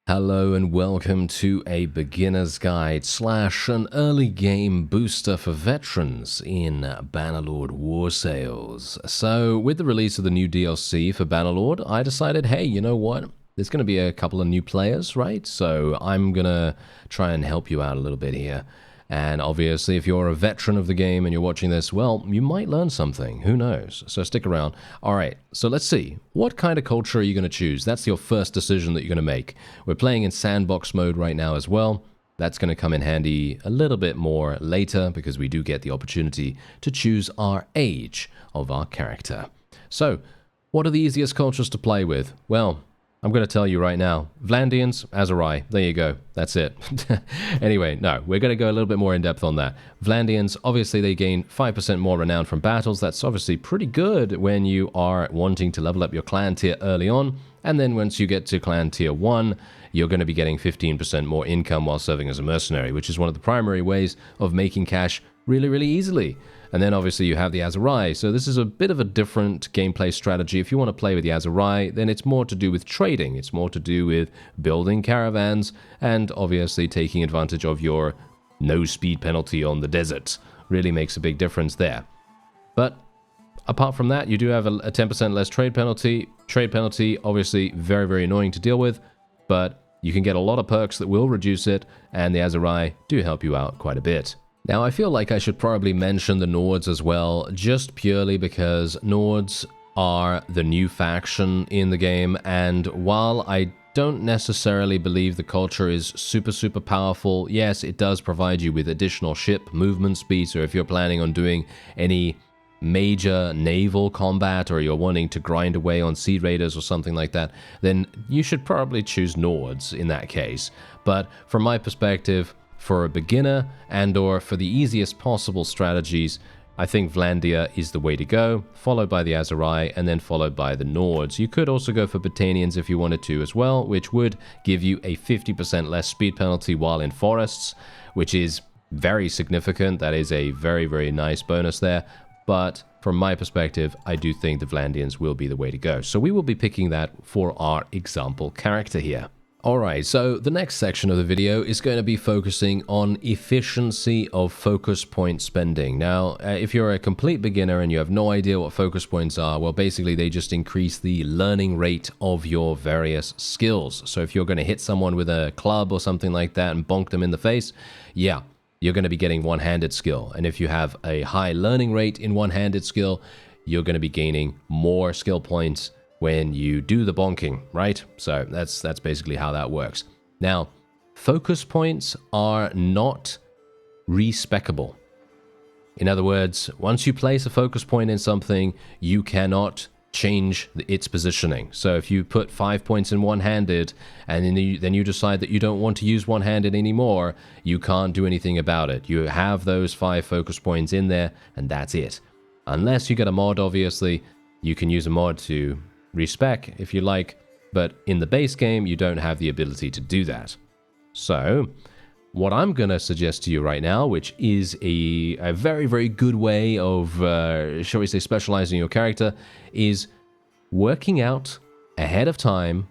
Hello and welcome to a beginner's guide / an early game booster for veterans in Bannerlord War Sales. So with the release of the new DLC for Bannerlord, I decided, hey, you know what? There's going to be a couple of new players, right? So I'm going to try and help you out a little bit here. And obviously, if you're a veteran of the game and you're watching this, well, you might learn something. Who knows? So stick around. All right, so let's see. What kind of culture are you going to choose? That's your first decision that you're going to make. We're playing in sandbox mode right now as well. That's going to come in handy a little bit more later because we do get the opportunity to choose our age of our character. So, what are the easiest cultures to play with? Well, I'm going to tell you right now. Vlandians, Azurai, there you go. That's it. Anyway, no, we're going to go a little bit more in depth on that. Vlandians, obviously they gain 5% more renown from battles. That's obviously pretty good when you are wanting to level up your clan tier early on. And then once you get to clan tier 1, you're going to be getting 15% more income while serving as a mercenary, which is one of the primary ways of making cash really, really easily. And then obviously you have the Azurai, so this is a bit of a different gameplay strategy. If you want to play with the Azurai, then it's more to do with trading. It's more to do with building caravans and obviously taking advantage of your no speed penalty on the desert. Really makes a big difference there. But apart from that, you do have a 10% less trade penalty. Trade penalty, obviously very, very annoying to deal with, but you can get a lot of perks that will reduce it, and the Azurai do help you out quite a bit. Now, I feel like I should probably mention the Nords as well, just purely because Nords are the new faction in the game, and while I don't necessarily believe the culture is super powerful, yes, it does provide you with additional ship movement speed, so if you're planning on doing any major naval combat or you're wanting to grind away on sea raiders or something like that, then you should probably choose Nords in that case. But from my perspective, for a beginner and or for the easiest possible strategies, I think Vlandia is the way to go, followed by the Azurai and then followed by the Nords. You could also go for Botanians if you wanted to as well, which would give you a 50% less speed penalty while in forests, which is very significant. That is a very, very nice bonus there. But from my perspective, I do think the Vlandians will be the way to go. So we will be picking that for our example character here. Alright, so the next section of the video is going to be focusing on efficiency of focus point spending. Now, if you're a complete beginner and you have no idea what focus points are, well, basically they just increase the learning rate of your various skills. So if you're going to hit someone with a club or something like that and bonk them in the face, yeah, you're going to be getting one-handed skill. And if you have a high learning rate in one-handed skill, you're going to be gaining more skill points when you do the bonking, right? So that's basically how that works. Now, focus points are not respeccable. In other words, once you place a focus point in something, you cannot change its positioning. So if you put 5 points in one-handed and then you decide that you don't want to use one-handed anymore, you can't do anything about it. You have those 5 focus points in there and that's it. Unless you get a mod, obviously, you can use a mod to respec if you like, but in the base game you don't have the ability to do that. So what I'm gonna suggest to you right now, which is a very, very good way of shall we say specializing your character, is working out ahead of time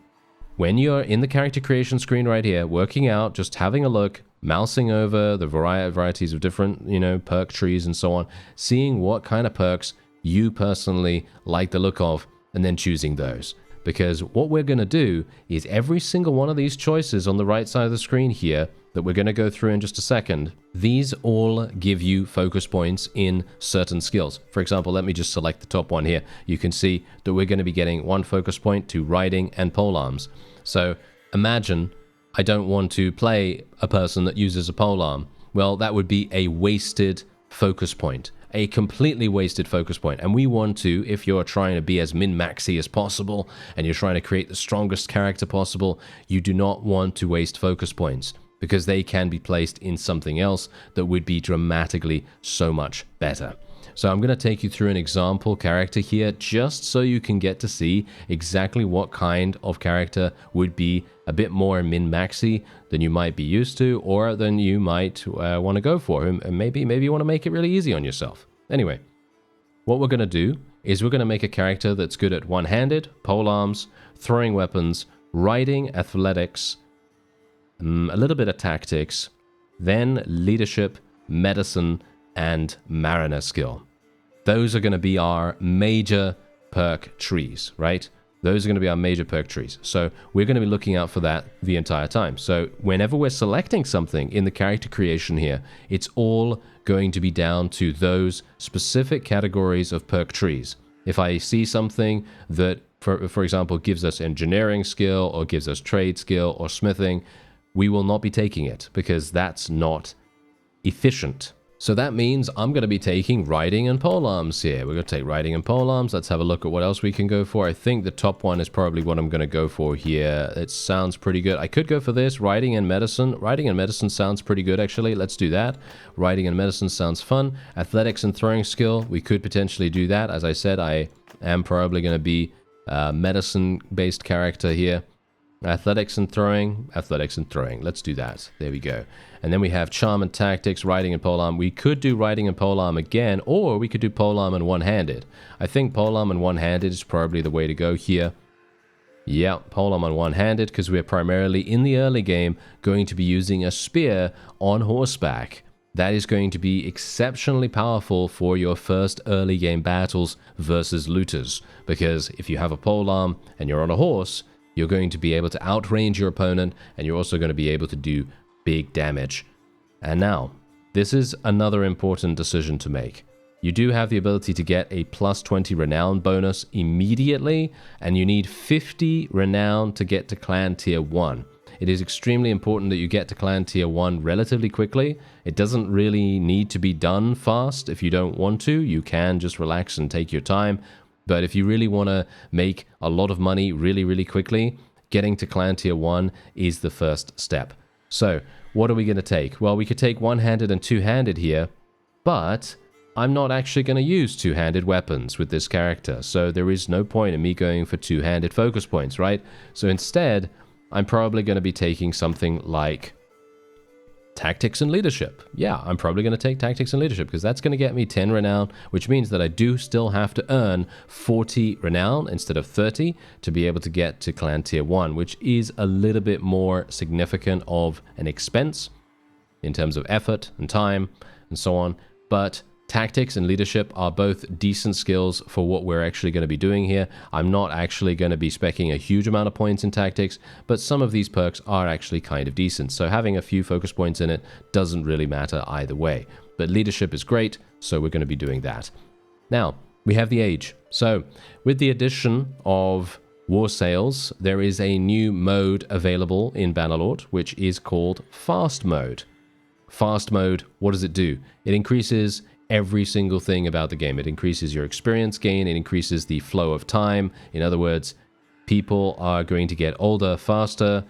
when you're in the character creation screen right here, working out, just having a look, mousing over the varieties of different, perk trees and so on, seeing what kind of perks you personally like the look of, and then choosing those. Because what we're going to do is every single one of these choices on the right side of the screen here that we're going to go through in just a second, these all give you focus points in certain skills. For example, let me just select the top one here. You can see that we're going to be getting 1 focus point to riding and polearms. So imagine I don't want to play a person that uses a polearm. Well, that would be a wasted focus point. A completely wasted focus point. And we want to, if you're trying to be as min-maxy as possible and you're trying to create the strongest character possible, you do not want to waste focus points because they can be placed in something else that would be dramatically so much better. So I'm going to take you through an example character here just so you can get to see exactly what kind of character would be a bit more min-maxy than you might be used to or than you might want to go for. And maybe you want to make it really easy on yourself. Anyway, what we're going to do is we're going to make a character that's good at one-handed, polearms, throwing weapons, riding, athletics, a little bit of tactics, then leadership, medicine, and mariner skill. Those are going to be our major perk trees, right? Those are going to be our major perk trees. So we're going to be looking out for that the entire time. So whenever we're selecting something in the character creation here, it's all going to be down to those specific categories of perk trees. If I see something that, for example, gives us engineering skill or gives us trade skill or smithing, we will not be taking it because that's not efficient. So that means I'm going to be taking riding and polearms here. We're going to take riding and polearms. Let's have a look at what else we can go for. I think the top one is probably what I'm going to go for here. It sounds pretty good. I could go for this, riding and medicine. Riding and medicine sounds pretty good, actually. Let's do that. Riding and medicine sounds fun. Athletics and throwing skill, we could potentially do that. As I said, I am probably going to be a medicine-based character here. Athletics and throwing. Let's do that. There we go. And then we have charm and tactics, riding and polearm. We could do riding and polearm again, or we could do polearm and one-handed. I think polearm and one-handed is probably the way to go here. Yeah, polearm and one-handed, because we're primarily in the early game going to be using a spear on horseback. That is going to be exceptionally powerful for your first early game battles versus looters, because if you have a polearm and you're on a horse, you're going to be able to outrange your opponent, and you're also going to be able to do big damage. And now, this is another important decision to make. You do have the ability to get a plus 20 renown bonus immediately, and you need 50 renown to get to clan tier 1. It is extremely important that you get to clan tier 1 relatively quickly. It doesn't really need to be done fast. If you don't want to, you can just relax and take your time. But if you really want to make a lot of money really, really quickly, getting to clan tier 1 is the first step. So, what are we going to take? Well, we could take one-handed and two-handed here, but I'm not actually going to use two-handed weapons with this character, so there is no point in me going for two-handed focus points, right? So instead, I'm probably going to be taking something like tactics and leadership. Yeah, I'm probably going to take tactics and leadership because that's going to get me 10 renown, which means that I do still have to earn 40 renown instead of 30 to be able to get to clan tier 1, which is a little bit more significant of an expense in terms of effort and time and so on. But tactics and leadership are both decent skills for what we're actually going to be doing here. I'm not actually going to be speccing a huge amount of points in tactics, but some of these perks are actually kind of decent. So having a few focus points in it doesn't really matter either way. But leadership is great, so we're going to be doing that. Now, we have the age. So with the addition of War Sales, there is a new mode available in Bannerlord, which is called Fast Mode. Fast Mode, what does it do? It increases every single thing about the game. It increases your experience gain, it increases the flow of time. In other words, people are going to get older faster,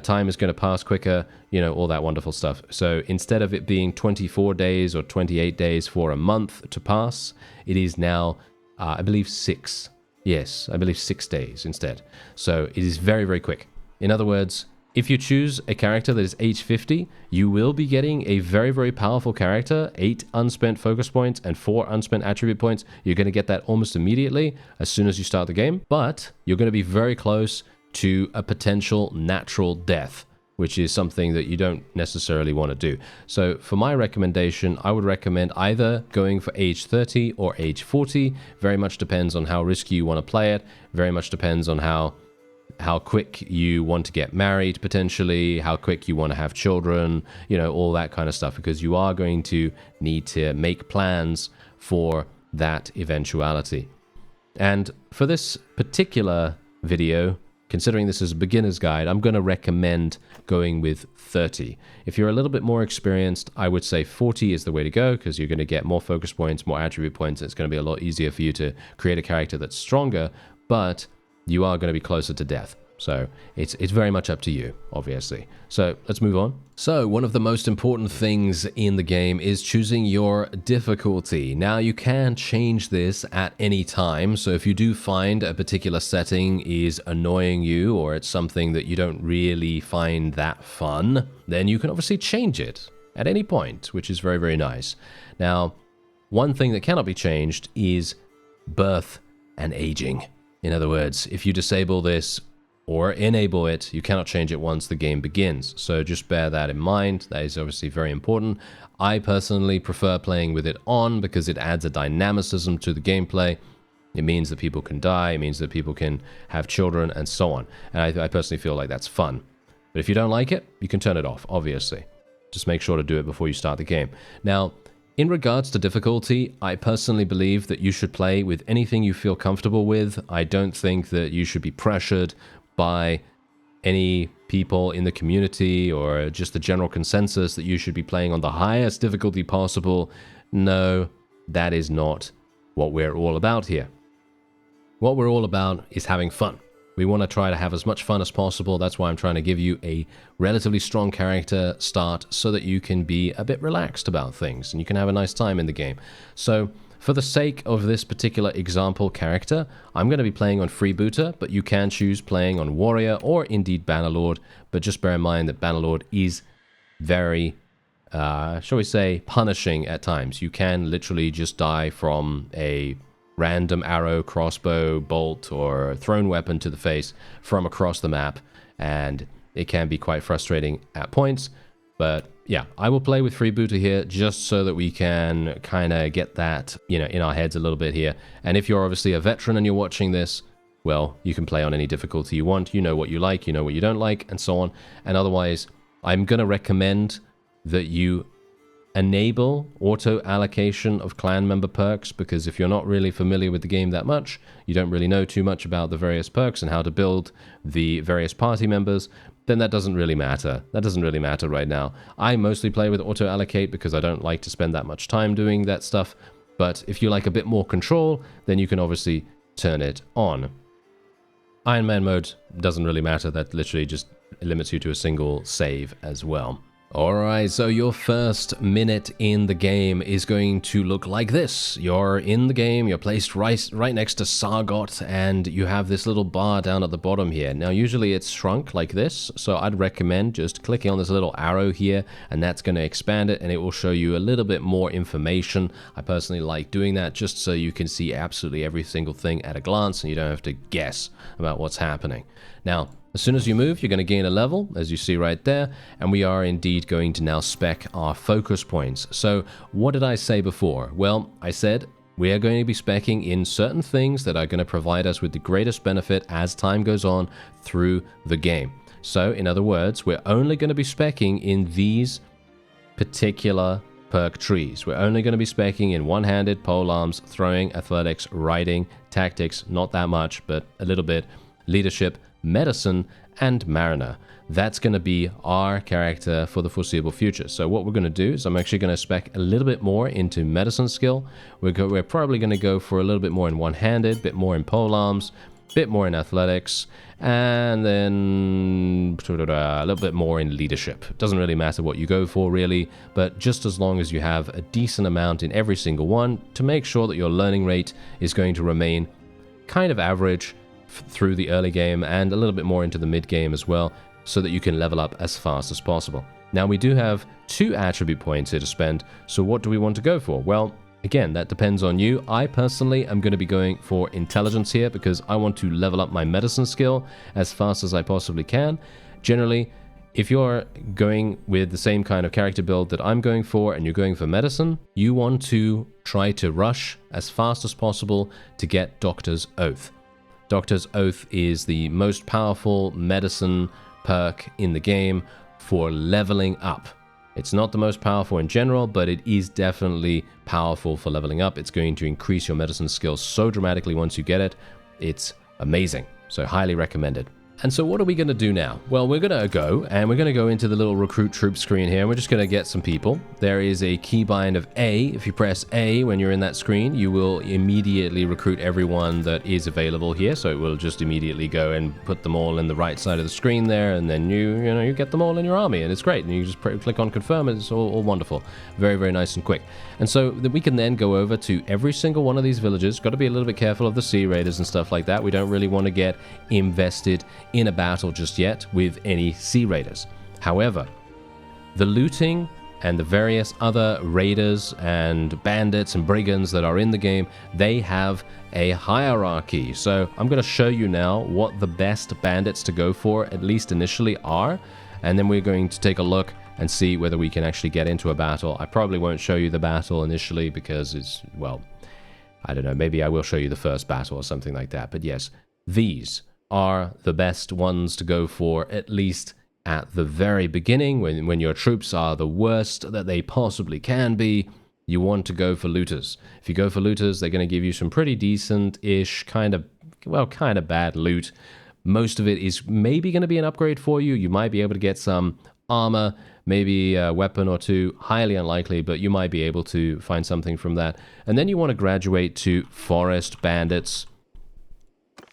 time is going to pass quicker, you know, all that wonderful stuff. So instead of it being 24 days or 28 days for a month to pass, it is now, I believe 6. Yes, I believe 6 days instead. So it is very, very quick. In other words, if you choose a character that is age 50, you will be getting a very, very powerful character, 8 unspent focus points and 4 unspent attribute points. You're going to get that almost immediately as soon as you start the game, but you're going to be very close to a potential natural death, which is something that you don't necessarily want to do. So for my recommendation, I would recommend either going for age 30 or age 40. Very much depends on how risky you want to play it. Very much depends on how quick you want to get married, potentially, how quick you want to have children, you know, all that kind of stuff, because you are going to need to make plans for that eventuality. And for this particular video, considering this is a beginner's guide, I'm going to recommend going with 30. If you're a little bit more experienced, I would say 40 is the way to go, because you're going to get more focus points, more attribute points. It's going to be a lot easier for you to create a character that's stronger, but you are going to be closer to death. So it's very much up to you, obviously. So let's move on. So one of the most important things in the game is choosing your difficulty. Now you can change this at any time. So if you do find a particular setting is annoying you, or it's something that you don't really find that fun, then you can obviously change it at any point, which is very, very nice. Now, one thing that cannot be changed is birth and aging. In other words, if you disable this, or enable it. You cannot change it once the game begins. So just bear that in mind. That is obviously very important. I personally prefer playing with it on because it adds a dynamicism to the gameplay. It means that people can die. It means that people can have children and so on. And I personally feel like that's fun. But if you don't like it, you can turn it off, obviously. Just make sure to do it before you start the game. Now, in regards to difficulty, I personally believe that you should play with anything you feel comfortable with. I don't think that you should be pressured by any people in the community or just the general consensus that you should be playing on the highest difficulty possible. No, that is not what we're all about here. What we're all about is having fun. We want to try to have as much fun as possible. That's why I'm trying to give you a relatively strong character start so that you can be a bit relaxed about things and you can have a nice time in the game. So for the sake of this particular example character, I'm going to be playing on freebooter, but you can choose playing on warrior or indeed Bannerlord. But just bear in mind that Bannerlord is very, shall we say, punishing at times. You can literally just die from a random arrow, crossbow, bolt, or thrown weapon to the face from across the map, and it can be quite frustrating at points. But yeah, I will play with freebooter here just so that we can kind of get that, you know, in our heads a little bit here. And if you're obviously a veteran and you're watching this, well, you can play on any difficulty you want. You know what you like, you know what you don't like, and so on. And otherwise, I'm going to recommend that you enable auto allocation of clan member perks, because if you're not really familiar with the game that much, you don't really know too much about the various perks and how to build the various party members, then that doesn't really matter. That doesn't really matter right now. I mostly play with auto allocate because I don't like to spend that much time doing that stuff. But if you like a bit more control, then you can obviously turn it on. Iron Man mode doesn't really matter. That literally just limits you to a single save as well. Alright, so your first minute in the game is going to look like this. You're in the game, you're placed right next to Sargot, and you have this little bar down at the bottom here. Now, usually it's shrunk like this, so I'd recommend just clicking on this little arrow here, and that's going to expand it, and it will show you a little bit more information. I personally like doing that just so you can see absolutely every single thing at a glance, and you don't have to guess about what's happening. Now, as soon as you move, you're going to gain a level, as you see right there, and we are indeed going to now spec our focus points. So what did I say before? Well, I said we are going to be speccing in certain things that are going to provide us with the greatest benefit as time goes on through the game. So, in other words, we're only going to be speccing in these particular perk trees. We're only going to be speccing in one-handed, polearms, throwing, athletics, riding, tactics, not that much, but a little bit, leadership, medicine, and mariner. That's going to be our character for the foreseeable future. So what we're going to do is I'm actually going to spec a little bit more into medicine skill. We're probably going to go for a little bit more in one-handed, bit more in polearms, bit more in athletics, and then a little bit more in leadership. It doesn't really matter what you go for, really, but just as long as you have a decent amount in every single one to make sure that your learning rate is going to remain kind of average through the early game and a little bit more into the mid game as well, so that you can level up as fast as possible. Now, we do have 2 attribute points here to spend, so what do we want to go for? Well, again, that depends on you. I personally am going to be going for intelligence here because I want to level up my medicine skill as fast as I possibly can. Generally, if you're going with the same kind of character build that I'm going for and you're going for medicine, you want to try to rush as fast as possible to get Doctor's Oath. Doctor's Oath is the most powerful medicine perk in the game for leveling up. It's not the most powerful in general, but it is definitely powerful for leveling up. It's going to increase your medicine skills so dramatically once you get it. It's amazing. So highly recommended. And so what are we going to do now? Well, we're going to go into the little recruit troop screen here, and we're just going to get some people. There is a keybind of A. If you press A when you're in that screen, you will immediately recruit everyone that is available here. So it will just immediately go and put them all in the right side of the screen there, and then you get them all in your army, and it's great. And you just click on confirm, and it's all wonderful. Very, very nice and quick. And so we can then go over to every single one of these villages. Got to be a little bit careful of the sea raiders and stuff like that. We don't really want to get invested in a battle just yet with any sea raiders. However, the looting and the various other raiders and bandits and brigands that are in the game, they have a hierarchy. So I'm going to show you now what the best bandits to go for, at least initially, are. And then we're going to take a look and see whether we can actually get into a battle. I probably won't show you the battle initially because it's, well, I don't know, maybe I will show you the first battle or something like that. But yes, these are the best ones to go for, at least at the very beginning, when your troops are the worst that they possibly can be. You want to go for looters. If you go for looters, they're going to give you some pretty decent-ish, kind of bad loot. Most of it is maybe going to be an upgrade for you. You might be able to get some armor, maybe a weapon or two. Highly unlikely, but you might be able to find something from that. And then you want to graduate to forest bandits,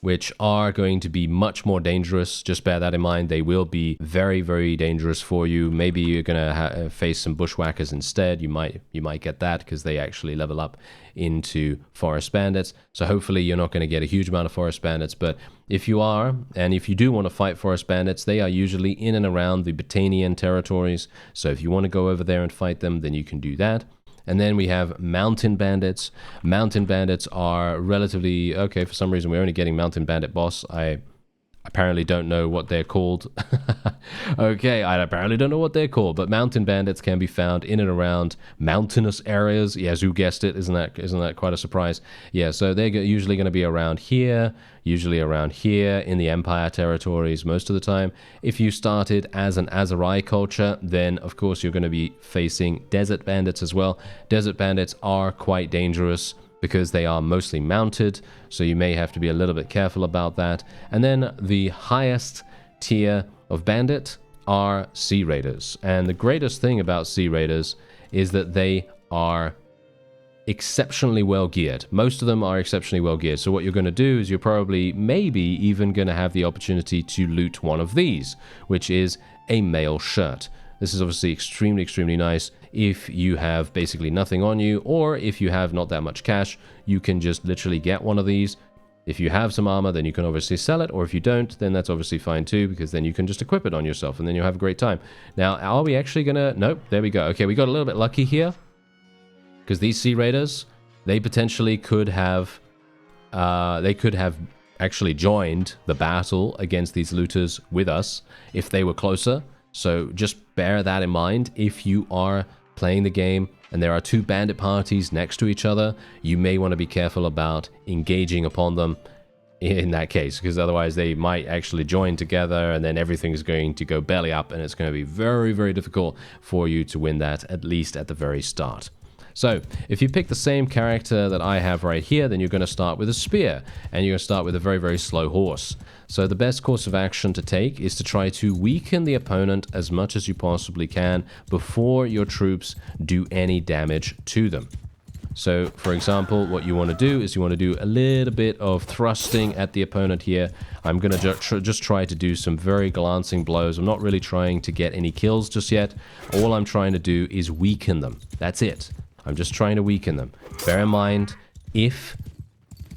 which are going to be much more dangerous. Just bear that in mind. They will be very, very dangerous for you. Maybe you're going to face some bushwhackers instead. You might get that because they actually level up into forest bandits. So hopefully you're not going to get a huge amount of forest bandits. But if you are, and if you do want to fight forest bandits, they are usually in and around the Botanian territories. So if you want to go over there and fight them, then you can do that. And then we have mountain bandits. Mountain bandits are relatively... Okay, for some reason we're only getting mountain bandit boss. I apparently don't know what they're called. Okay, I apparently don't know what they're called, but mountain bandits can be found in and around mountainous areas. Yes, who guessed it? Isn't that quite a surprise? Yeah, so they're usually going to be around here, usually around here in the Empire territories most of the time. If you started as an Aserai culture, then of course you're going to be facing desert bandits as well. Desert bandits are quite dangerous because they are mostly mounted, so you may have to be a little bit careful about that. And then the highest tier of bandit are sea raiders. And the greatest thing about sea raiders is that they are exceptionally well geared. Most of them are exceptionally well geared. So what you're going to do is you're probably maybe even going to have the opportunity to loot one of these, which is a mail shirt. This is obviously extremely, extremely nice if you have basically nothing on you, or if you have not that much cash, you can just literally get one of these. If you have some armor, then you can obviously sell it, or if you don't, then that's obviously fine too, because then you can just equip it on yourself, and then you'll have a great time. Now, are we actually gonna... Nope, there we go. Okay, we got a little bit lucky here, because these sea raiders, they potentially could have... they could have actually joined the battle against these looters with us if they were closer. So just bear that in mind. If you are playing the game and there are two bandit parties next to each other, you may want to be careful about engaging upon them in that case, because otherwise they might actually join together and then everything is going to go belly up and it's going to be very, very difficult for you to win that, at least at the very start. So, if you pick the same character that I have right here, then you're going to start with a spear, and you're going to start with a very, very slow horse. So the best course of action to take is to try to weaken the opponent as much as you possibly can before your troops do any damage to them. So, for example, what you want to do is you want to do a little bit of thrusting at the opponent here. I'm going to just try to do some very glancing blows. I'm not really trying to get any kills just yet. All I'm trying to do is weaken them. That's it. I'm just trying to weaken them. Bear in mind, if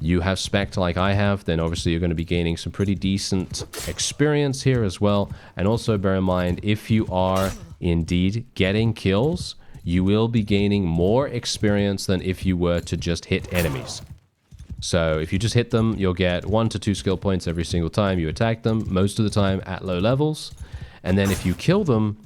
you have spec like I have, then obviously you're going to be gaining some pretty decent experience here as well. And also bear in mind, if you are indeed getting kills, you will be gaining more experience than if you were to just hit enemies. So if you just hit them, you'll get 1 to 2 skill points every single time you attack them, most of the time at low levels. And then if you kill them,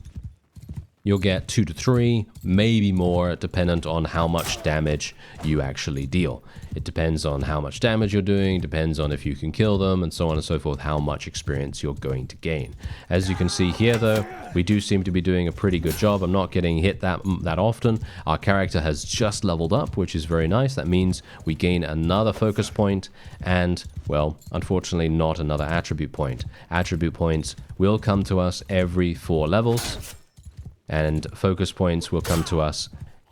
you'll get 2 to 3, maybe more, dependent on how much damage you actually deal. It depends on how much damage you're doing, depends on if you can kill them, and so on and so forth, how much experience you're going to gain. As you can see here, though, we do seem to be doing a pretty good job. I'm not getting hit that often. Our character has just leveled up, which is very nice. That means we gain another focus point and, well, unfortunately not another attribute point. Attribute points will come to us every 4 levels. And focus points will come to us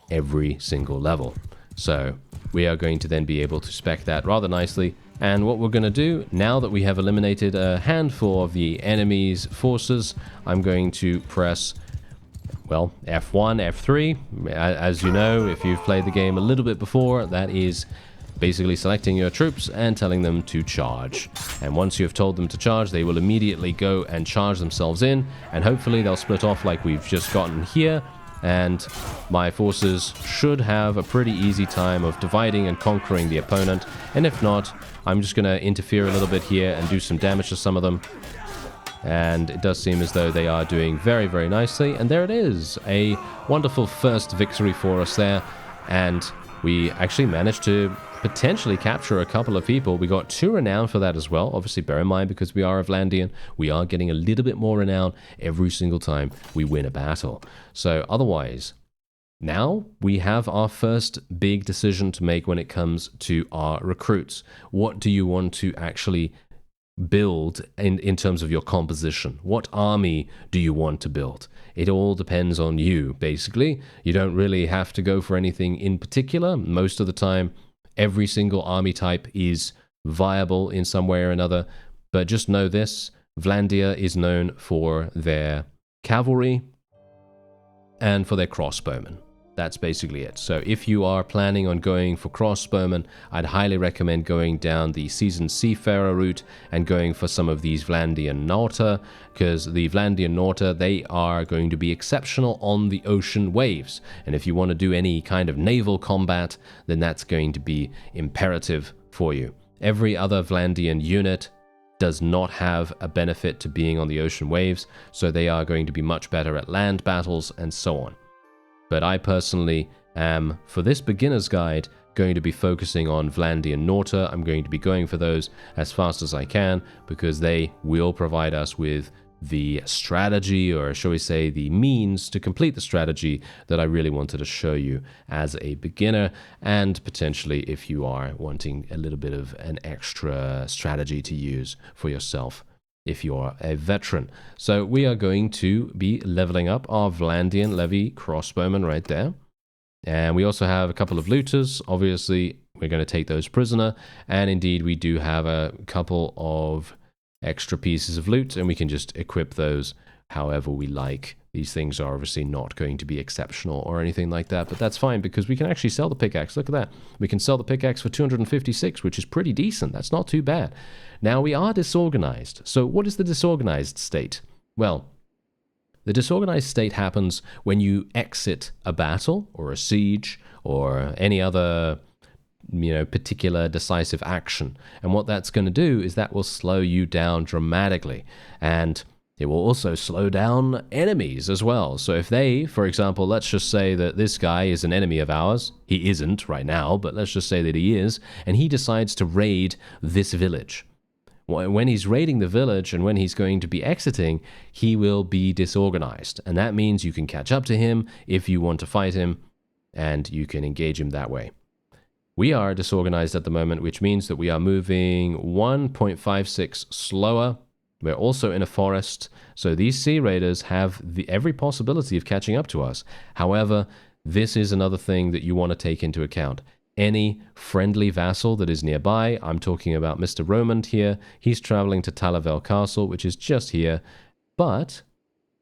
every single level. So we are going to then be able to spec that rather nicely. And what we're going to do, now that we have eliminated a handful of the enemy's forces, I'm going to press, well, F1, F3. As you know, if you've played the game a little bit before, that is basically selecting your troops and telling them to charge. And once you've told them to charge, they will immediately go and charge themselves in, and hopefully they'll split off like we've just gotten here, and my forces should have a pretty easy time of dividing and conquering the opponent. And if not, I'm just going to interfere a little bit here and do some damage to some of them. And it does seem as though they are doing very, very nicely. And there it is, a wonderful first victory for us there. And we actually managed to potentially capture a couple of people. We got 2 renown for that as well. Obviously, bear in mind, because we are a Vlandian, we are getting a little bit more renown every single time we win a battle. So otherwise, now we have our first big decision to make when it comes to our recruits. What do you want to actually build in terms of your composition? What army do you want to build? It all depends on you, basically. You don't really have to go for anything in particular. Most of the time, every single army type is viable in some way or another. But just know this, Vlandia is known for their cavalry and for their crossbowmen. That's basically it. So if you are planning on going for crossbowmen, I'd highly recommend going down the seasoned seafarer route and going for some of these Vlandian Nauta, because the Vlandian Nauta, they are going to be exceptional on the ocean waves. And if you want to do any kind of naval combat, then that's going to be imperative for you. Every other Vlandian unit does not have a benefit to being on the ocean waves, so they are going to be much better at land battles and so on. But I personally am, for this beginner's guide, going to be focusing on Vlandian Nauta. I'm going to be going for those as fast as I can, because they will provide us with the strategy, or shall we say the means to complete the strategy that I really wanted to show you as a beginner, and potentially if you are wanting a little bit of an extra strategy to use for yourself if you're a veteran. So we are going to be leveling up our Vlandian Levy crossbowmen right there. And we also have a couple of looters. Obviously, we're going to take those prisoner. And indeed, we do have a couple of extra pieces of loot, and we can just equip those however we like. These things are obviously not going to be exceptional or anything like that, but that's fine because we can actually sell the pickaxe. Look at that. We can sell the pickaxe for 256, which is pretty decent. That's not too bad. Now, we are disorganized. So what is the disorganized state? Well, the disorganized state happens when you exit a battle or a siege or any other particular decisive action. And what that's going to do is that will slow you down dramatically. And it will also slow down enemies as well. So if they, for example, let's just say that this guy is an enemy of ours. He isn't right now, but let's just say that he is. And he decides to raid this village. When he's raiding the village and when he's going to be exiting, he will be disorganized. And that means you can catch up to him if you want to fight him, and you can engage him that way. We are disorganized at the moment, which means that we are moving 1.56 slower. We're also in a forest, so these sea raiders have every possibility of catching up to us. However, this is another thing that you want to take into account. Any friendly vassal that is nearby, I'm talking about Mr. Romand here, he's traveling to Talavel Castle, which is just here, but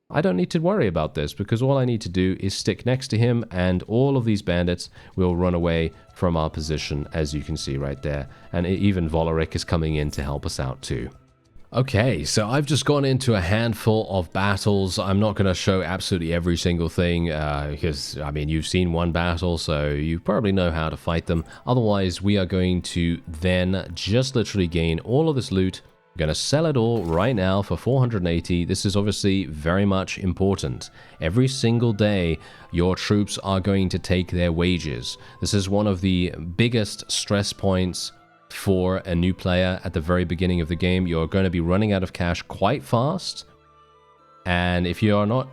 I don't need to worry about this because all I need to do is stick next to him and all of these bandits will run away from our position, as you can see right there. And even Voleric is coming in to help us out too. Okay, so I've just gone into a handful of battles. I'm not going to show absolutely every single thing because, I mean, you've seen one battle, so you probably know how to fight them. Otherwise, we are going to then just literally gain all of this loot. I'm going to sell it all right now for 480. This is obviously very much important. Every single day, your troops are going to take their wages. This is one of the biggest stress points for a new player at the very beginning of the game. You're going to be running out of cash quite fast. And if you're not,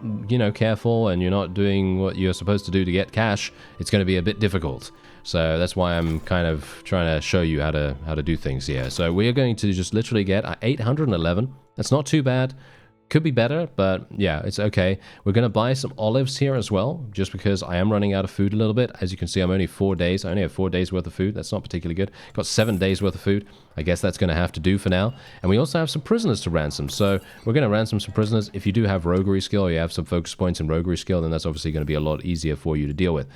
careful and you're not doing what you're supposed to do to get cash, it's going to be a bit difficult. So that's why I'm kind of trying to show you how to do things here. So we're going to just literally get 811. That's not too bad. Could be better, but yeah, it's okay. We're going to buy some olives here as well, just because I am running out of food a little bit. As you can see, I'm only 4 days. I only have 4 days worth of food. That's not particularly good. Got 7 days worth of food. I guess that's going to have to do for now. And we also have some prisoners to ransom. So we're going to ransom some prisoners. If you do have roguery skill or you have some focus points in roguery skill, then that's obviously going to be a lot easier for you to deal with.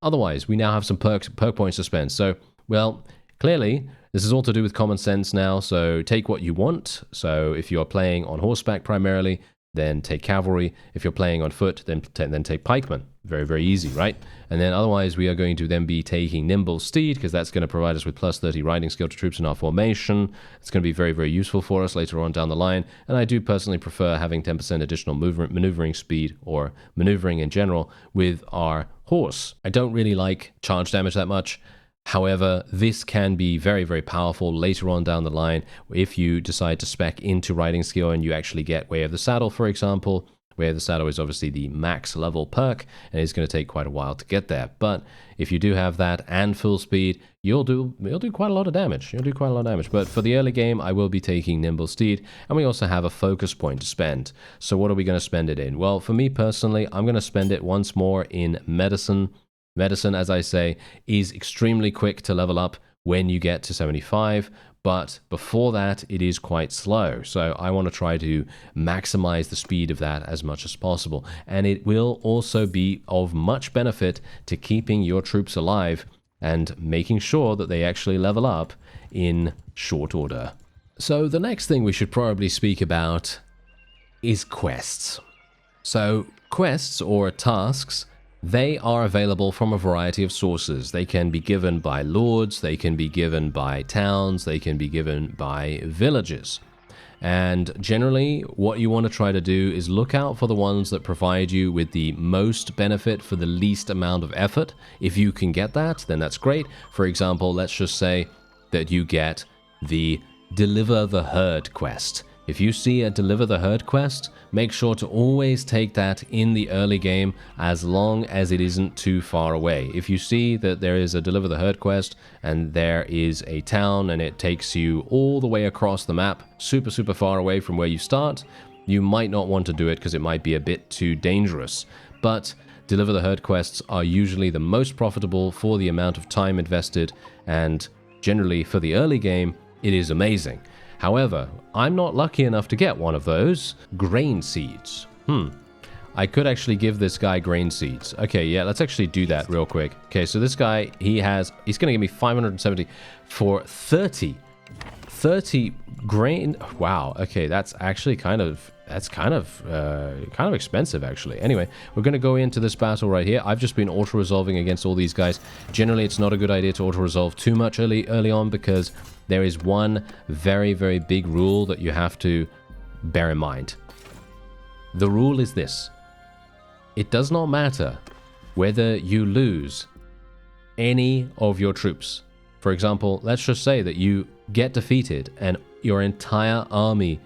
Otherwise, we now have some perk points to spend. So, well, clearly, this is all to do with common sense now, so take what you want. So if you're playing on horseback primarily, then take cavalry. If you're playing on foot, then take pikemen. Very, very easy, right? And then otherwise, we are going to then be taking nimble steed, because that's going to provide us with plus 30 riding skill to troops in our formation. It's going to be very, very useful for us later on down the line. And I do personally prefer having 10% additional maneuvering speed, or maneuvering in general, with our horse. I don't really like charge damage that much. However, this can be very, very powerful later on down the line if you decide to spec into riding skill and you actually get Way of the Saddle, for example. Way of the Saddle is obviously the max level perk, and it's going to take quite a while to get there. But if you do have that and full speed, you'll do quite a lot of damage. You'll do quite a lot of damage. But for the early game, I will be taking Nimble Steed, and we also have a focus point to spend. So what are we going to spend it in? Well, for me personally, I'm going to spend it once more in medicine. Medicine, as I say, is extremely quick to level up when you get to 75, but before that, it is quite slow. So I want to try to maximize the speed of that as much as possible. And it will also be of much benefit to keeping your troops alive and making sure that they actually level up in short order. So the next thing we should probably speak about is quests. So quests, or tasks, they are available from a variety of sources. They can be given by lords, they can be given by towns, they can be given by villages. And generally, what you want to try to do is look out for the ones that provide you with the most benefit for the least amount of effort. If you can get that, then that's great. For example, let's just say that you get the Deliver the Herd quest. If you see a Deliver the Herd quest, make sure to always take that in the early game as long as it isn't too far away. If you see that there is a Deliver the Herd quest and there is a town and it takes you all the way across the map, super, super far away from where you start, you might not want to do it because it might be a bit too dangerous. But Deliver the Herd quests are usually the most profitable for the amount of time invested, and generally for the early game, it is amazing. However, I'm not lucky enough to get one of those. Grain seeds. I could actually give this guy grain seeds. Okay, yeah, let's actually do that real quick. Okay, so this guy, he's going to give me 570 for 30 grain. Wow, okay, that's actually kind of expensive, actually. Anyway, we're going to go into this battle right here. I've just been auto-resolving against all these guys. Generally, it's not a good idea to auto-resolve too much early on, because there is one very, very big rule that you have to bear in mind. The rule is this: it does not matter whether you lose any of your troops. For example, let's just say that you get defeated and your entire army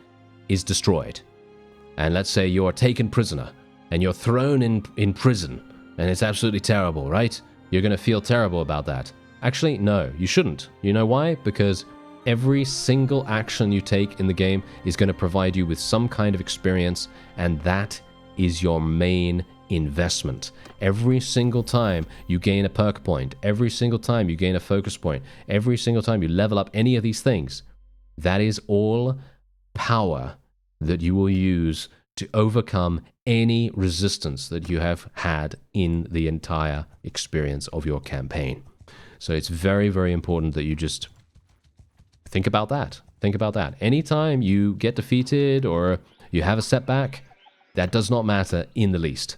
is destroyed. And let's say you are taken prisoner and you're thrown in prison, and it's absolutely terrible, right? You're going to feel terrible about that. Actually, no, you shouldn't. You know why? Because every single action you take in the game is going to provide you with some kind of experience, and that is your main investment. Every single time you gain a perk point, every single time you gain a focus point, every single time you level up any of these things, that is all power that you will use to overcome any resistance that you have had in the entire experience of your campaign. So it's very, very important that you just think about that. Think about that. Anytime you get defeated or you have a setback, that does not matter in the least.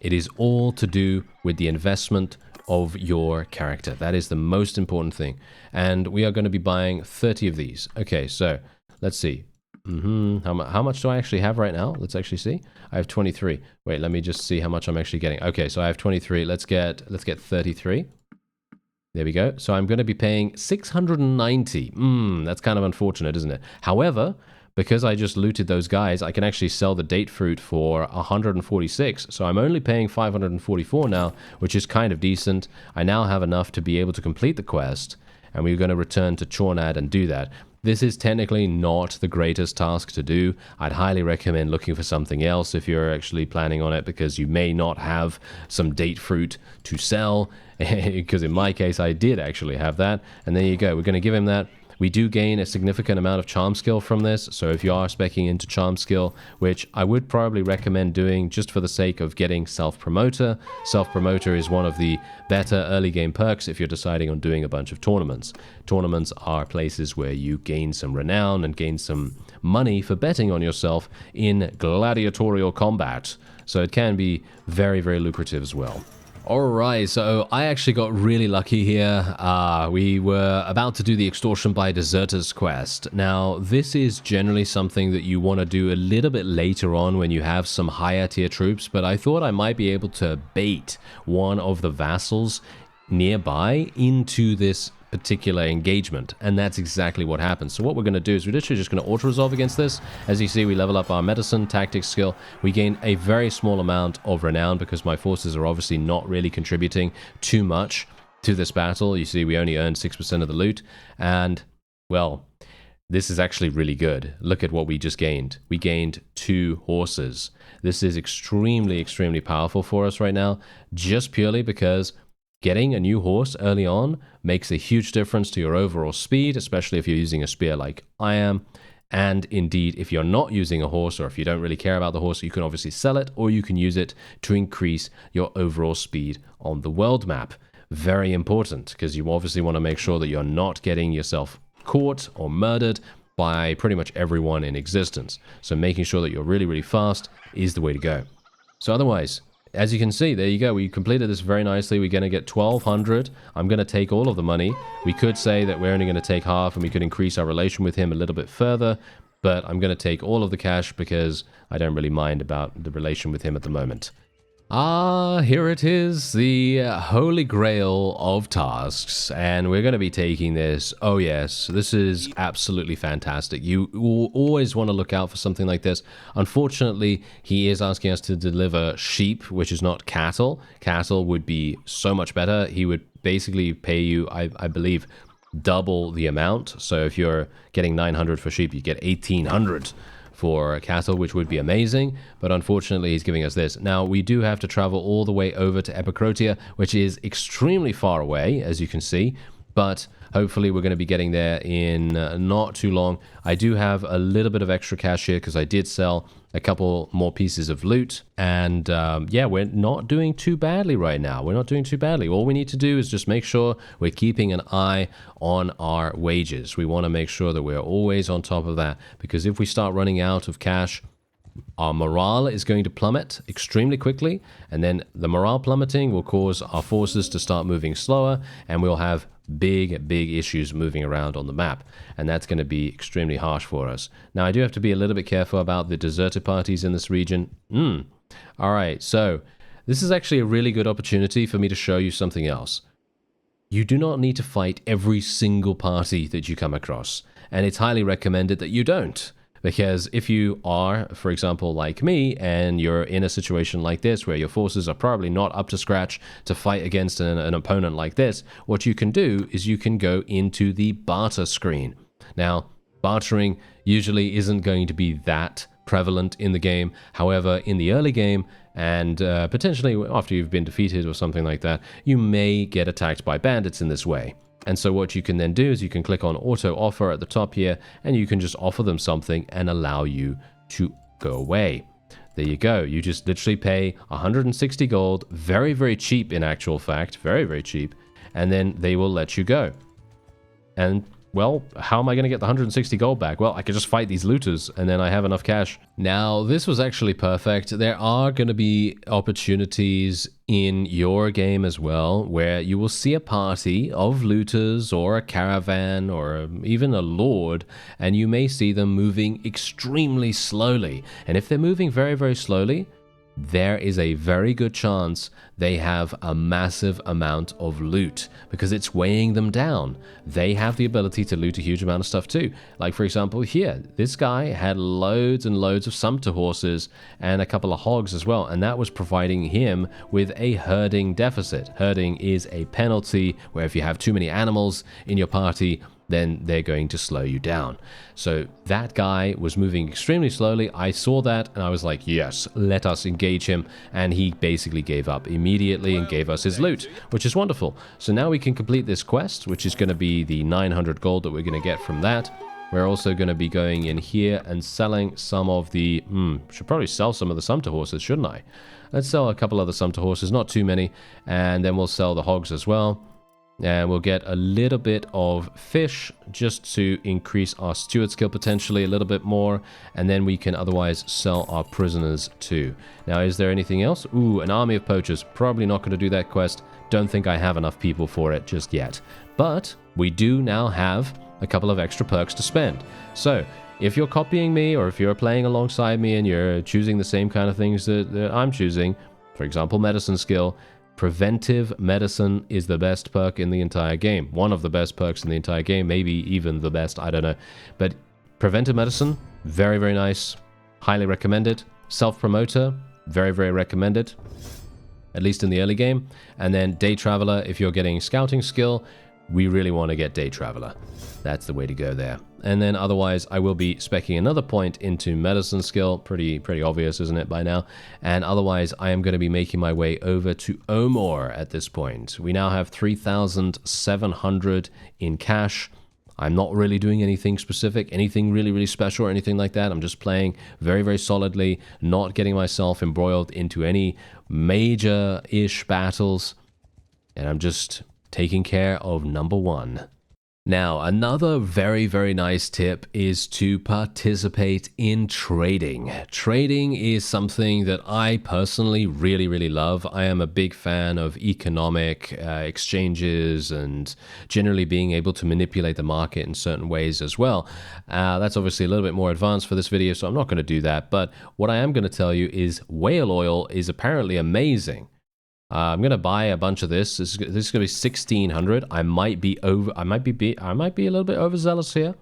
It is all to do with the investment of your character. That is the most important thing. And we are going to be buying 30 of these. Okay, so let's see. How much do I actually have right now? Let's actually see. I have 23. Wait, let me just see how much I'm actually getting. Okay, so I have 23. Let's get 33. There we go. So I'm going to be paying 690. That's kind of unfortunate, isn't it? However, because I just looted those guys, I can actually sell the date fruit for 146. So I'm only paying 544 now, which is kind of decent. I now have enough to be able to complete the quest, and we're going to return to Chornad and do that. This is technically not the greatest task to do. I'd highly recommend looking for something else if you're actually planning on it, because you may not have some date fruit to sell, because in my case I did actually have that. And there you go, we're going to give him that. We do gain a significant amount of charm skill from this, so if you are speccing into charm skill, which I would probably recommend doing just for the sake of getting self-promoter. Self-promoter is one of the better early game perks if you're deciding on doing a bunch of tournaments. Tournaments are places where you gain some renown and gain some money for betting on yourself in gladiatorial combat. So it can be very, very lucrative as well. Alright, so I actually got really lucky here. We were about to do the extortion by deserters quest. Now, this is generally something that you want to do a little bit later on when you have some higher tier troops, but I thought I might be able to bait one of the vassals nearby into this particular engagement, and that's exactly what happens. So what we're going to do is we're literally just going to auto-resolve against this. As you see, we level up our medicine, tactics skill. We gain a very small amount of renown because my forces are obviously not really contributing too much to this battle. You see, we only earned 6% of the loot, and, well, this is actually really good. Look at what we just gained. We gained 2 horses. This is extremely, extremely powerful for us right now, just purely because getting a new horse early on makes a huge difference to your overall speed, especially if you're using a spear like I am. And indeed, if you're not using a horse, or if you don't really care about the horse, you can obviously sell it, or you can use it to increase your overall speed on the world map. Very important, because you obviously want to make sure that you're not getting yourself caught or murdered by pretty much everyone in existence. So making sure that you're really, really fast is the way to go. So otherwise, as you can see, there you go. We completed this very nicely. We're going to get 1,200. I'm going to take all of the money. We could say that we're only going to take half and we could increase our relation with him a little bit further, but I'm going to take all of the cash because I don't really mind about the relation with him at the moment. Here it is, the holy grail of tasks, and we're going to be taking this. Oh yes, this is absolutely fantastic. You will always want to look out for something like this. Unfortunately, he is asking us to deliver sheep, which is not cattle. Cattle would be so much better. He would basically pay you, I believe, double the amount. So if you're getting 900 for sheep, you get 1,800 for cattle, which would be amazing, but unfortunately he's giving us this. Now, we do have to travel all the way over to Epicrotia, which is extremely far away, as you can see, but hopefully we're going to be getting there in not too long. I do have a little bit of extra cash here because I did sell a couple more pieces of loot, and yeah, we're not doing too badly right now. We're not doing too badly. All we need to do is just make sure we're keeping an eye on our wages. We want to make sure that we're always on top of that, because if we start running out of cash, our morale is going to plummet extremely quickly, and then the morale plummeting will cause our forces to start moving slower, and we'll have big issues moving around on the map, and that's going to be extremely harsh for us. Now, I do have to be a little bit careful about the deserter parties in this region. Alright, so this is actually a really good opportunity for me to show you something else. You do not need to fight every single party that you come across, and it's highly recommended that you don't. Because if you are, for example, like me, and you're in a situation like this where your forces are probably not up to scratch to fight against an opponent like this, what you can do is you can go into the barter screen. Now, bartering usually isn't going to be that prevalent in the game. However, in the early game, and potentially after you've been defeated or something like that, you may get attacked by bandits in this way. And so what you can then do is you can click on auto offer at the top here, and you can just offer them something and allow you to go away. There you go. You just literally pay 160 gold, very cheap in actual fact, very cheap, and then they will let you go. And well, how am I going to get the 160 gold back? Well, I could just fight these looters, and then I have enough cash. Now, this was actually perfect. There are going to be opportunities in your game as well, where you will see a party of looters, or a caravan, or even a lord, and you may see them moving extremely slowly. And if they're moving very slowly, there is a very good chance they have a massive amount of loot, because it's weighing them down. They have the ability to loot a huge amount of stuff too. Like, for example, here, this guy had loads and loads of sumpter horses and a couple of hogs as well, and that was providing him with a herding deficit. Herding is a penalty where if you have too many animals in your party, then they're going to slow you down. So that guy was moving extremely slowly. I saw that and I was like, yes, let us engage him. And he basically gave up immediately and gave us his loot, which is wonderful. So now we can complete this quest, which is going to be the 900 gold that we're going to get from that. We're also going to be going in here and selling some of the... should probably sell some of the sumpter horses, shouldn't I? Let's sell a couple of the sumpter horses, not too many. And then we'll sell the hogs as well. And we'll get a little bit of fish just to increase our steward skill potentially a little bit more. And then we can otherwise sell our prisoners too. Now, is there anything else? Ooh, an army of poachers. Probably not going to do that quest. Don't think I have enough people for it just yet. But we do now have a couple of extra perks to spend. So if you're copying me or if you're playing alongside me and you're choosing the same kind of things that I'm choosing, for example, medicine skill, preventive medicine is the best perk in the entire game. One of the best perks in the entire game, maybe even the best, I don't know. But preventive medicine, very, very nice. Highly recommended. Self-promoter, very, very recommended. At least in the early game. And then day traveler, if you're getting scouting skill, we really want to get day traveler. That's the way to go there. And then otherwise, I will be speccing another point into medicine skill. Pretty obvious, isn't it, by now? And otherwise, I am going to be making my way over to Omor at this point. We now have 3,700 in cash. I'm not really doing anything specific, anything really, really special or anything like that. I'm just playing very, very solidly, not getting myself embroiled into any major-ish battles. And I'm just taking care of number one. Now, another very, very nice tip is to participate in trading. Trading is something that I personally really, really love. I am a big fan of economic exchanges and generally being able to manipulate the market in certain ways as well. That's obviously a little bit more advanced for this video, so I'm not going to do that. But what I am going to tell you is whale oil is apparently amazing. I'm gonna buy a bunch of this. This is gonna be 1,600. I might be a little bit overzealous here,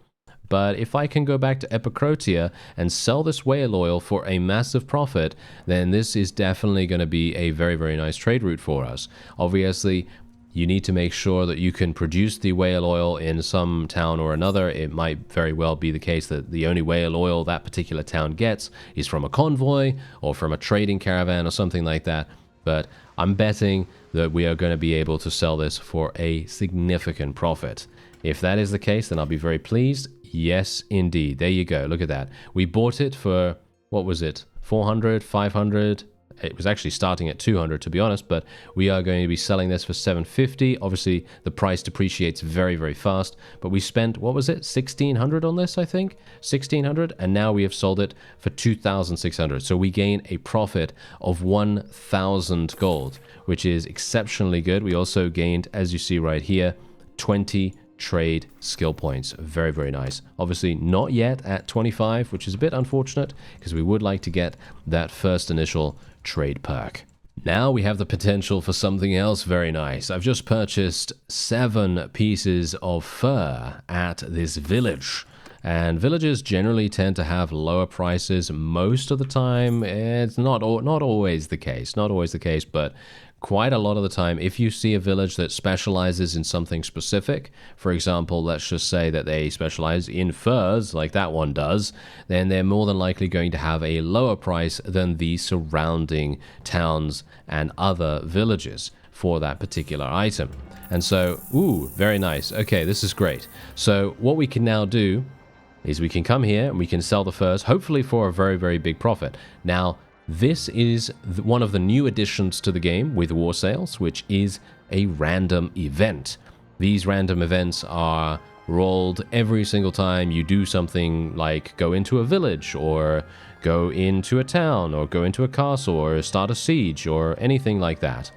but if I can go back to Epicrotia and sell this whale oil for a massive profit, then this is definitely going to be a very, very nice trade route for us. Obviously, you need to make sure that you can produce the whale oil in some town or another. It might very well be the case that the only whale oil that particular town gets is from a convoy or from a trading caravan or something like that. But I'm betting that we are going to be able to sell this for a significant profit. If that is the case, then I'll be very pleased. Yes, indeed. There you go. Look at that. We bought it for, what was it? 400, 500. It was actually starting at 200, to be honest, but we are going to be selling this for 750. Obviously, the price depreciates very, very fast, but we spent, what was it? 1,600 on this, I think? 1,600, and now we have sold it for 2,600. So we gain a profit of 1,000 gold, which is exceptionally good. We also gained, as you see right here, 20 trade skill points. Very, very nice. Obviously not yet at 25, which is a bit unfortunate because we would like to get that first initial trade perk. Now we have the potential for something else very nice. I've just purchased 7 pieces of fur at this village. And villages generally tend to have lower prices most of the time. It's not always the case. Not always the case, but quite a lot of the time, if you see a village that specializes in something specific, for example, let's just say that they specialize in furs, like that one does, then they're more than likely going to have a lower price than the surrounding towns and other villages for that particular item. And so, ooh, very nice. Okay, this is great. So what we can now do is we can come here and we can sell the furs, hopefully for a very, very big profit. Now, this is one of the new additions to the game with war sales, which is a random event. These random events are rolled every single time you do something like go into a village or go into a town or go into a castle or start a siege or anything like that.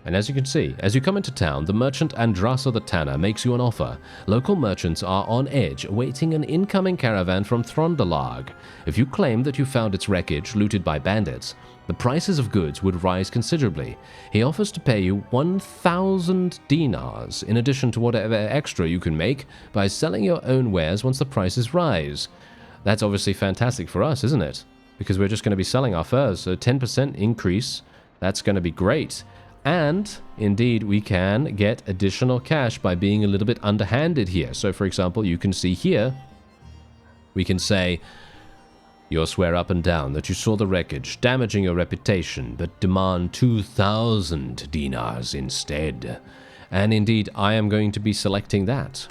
And as you can see, as you come into town, the merchant Andrasa the Tanner makes you an offer. Local merchants are on edge, awaiting an incoming caravan from Throndalag. If you claim that you found its wreckage looted by bandits, the prices of goods would rise considerably. He offers to pay you 1,000 dinars, in addition to whatever extra you can make by selling your own wares once the prices rise. That's obviously fantastic for us, isn't it? Because we're just going to be selling our furs, so 10% increase, that's going to be great. And indeed, we can get additional cash by being a little bit underhanded here. So for example, you can see here, we can say, you'll swear up and down that you saw the wreckage, damaging your reputation, but demand 2,000 dinars instead. And indeed, I am going to be selecting that.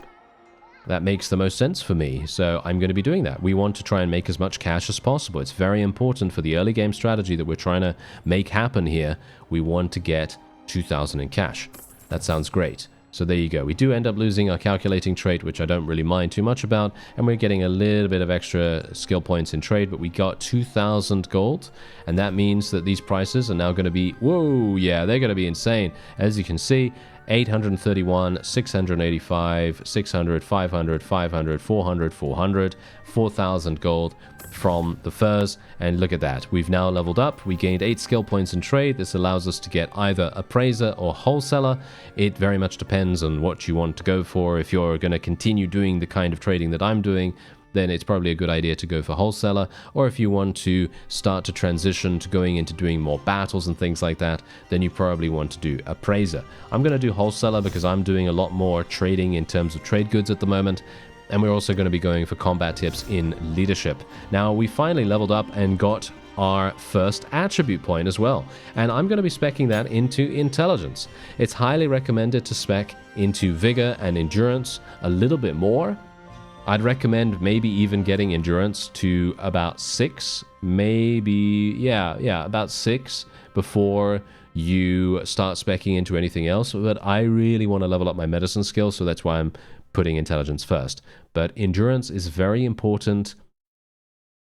That makes the most sense for me, so I'm going to be doing that. We want to try and make as much cash as possible. It's very important for the early game strategy that we're trying to make happen here. We want to get 2,000 in cash. That sounds great. So there you go. We do end up losing our calculating trait, which I don't really mind too much about, and we're getting a little bit of extra skill points in trade, but we got 2,000 gold, and that means that these prices are now going to be, whoa, yeah, they're going to be insane. As you can see, 831, 685, 600, 500, 500, 400, 400, 4,000 gold from the furs, and look at that. We've now leveled up. We gained 8 skill points in trade. This allows us to get either appraiser or wholesaler. It very much depends on what you want to go for. If you're going to continue doing the kind of trading that I'm doing, then it's probably a good idea to go for wholesaler. Or if you want to start to transition to going into doing more battles and things like that, then you probably want to do appraiser. I'm going to do wholesaler because I'm doing a lot more trading in terms of trade goods at the moment. And we're also going to be going for combat tips in leadership. Now, we finally leveled up and got our first attribute point as well. And I'm going to be speccing that into intelligence. It's highly recommended to spec into vigor and endurance a little bit more. I'd recommend maybe even getting endurance to about 6, maybe, yeah, about 6 before you start speccing into anything else. But I really want to level up my medicine skill, so that's why I'm putting intelligence first. But endurance is very important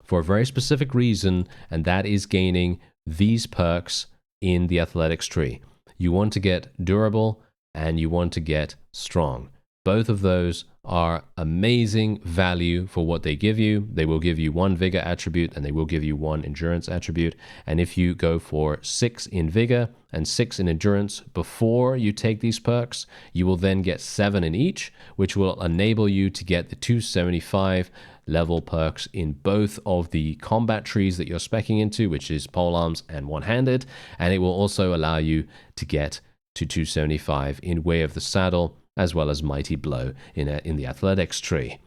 for a very specific reason, and that is gaining these perks in the athletics tree. You want to get durable and you want to get strong. Both of those are amazing value for what they give you. They will give you 1 vigor attribute and they will give you 1 endurance attribute. And if you go for 6 in vigor and 6 in endurance before you take these perks, you will then get 7 in each, which will enable you to get the 275 level perks in both of the combat trees that you're speccing into, which is polearms and one-handed. And it will also allow you to get to 275 in Way of the Saddle, as well as Mighty Blow in the athletics tree.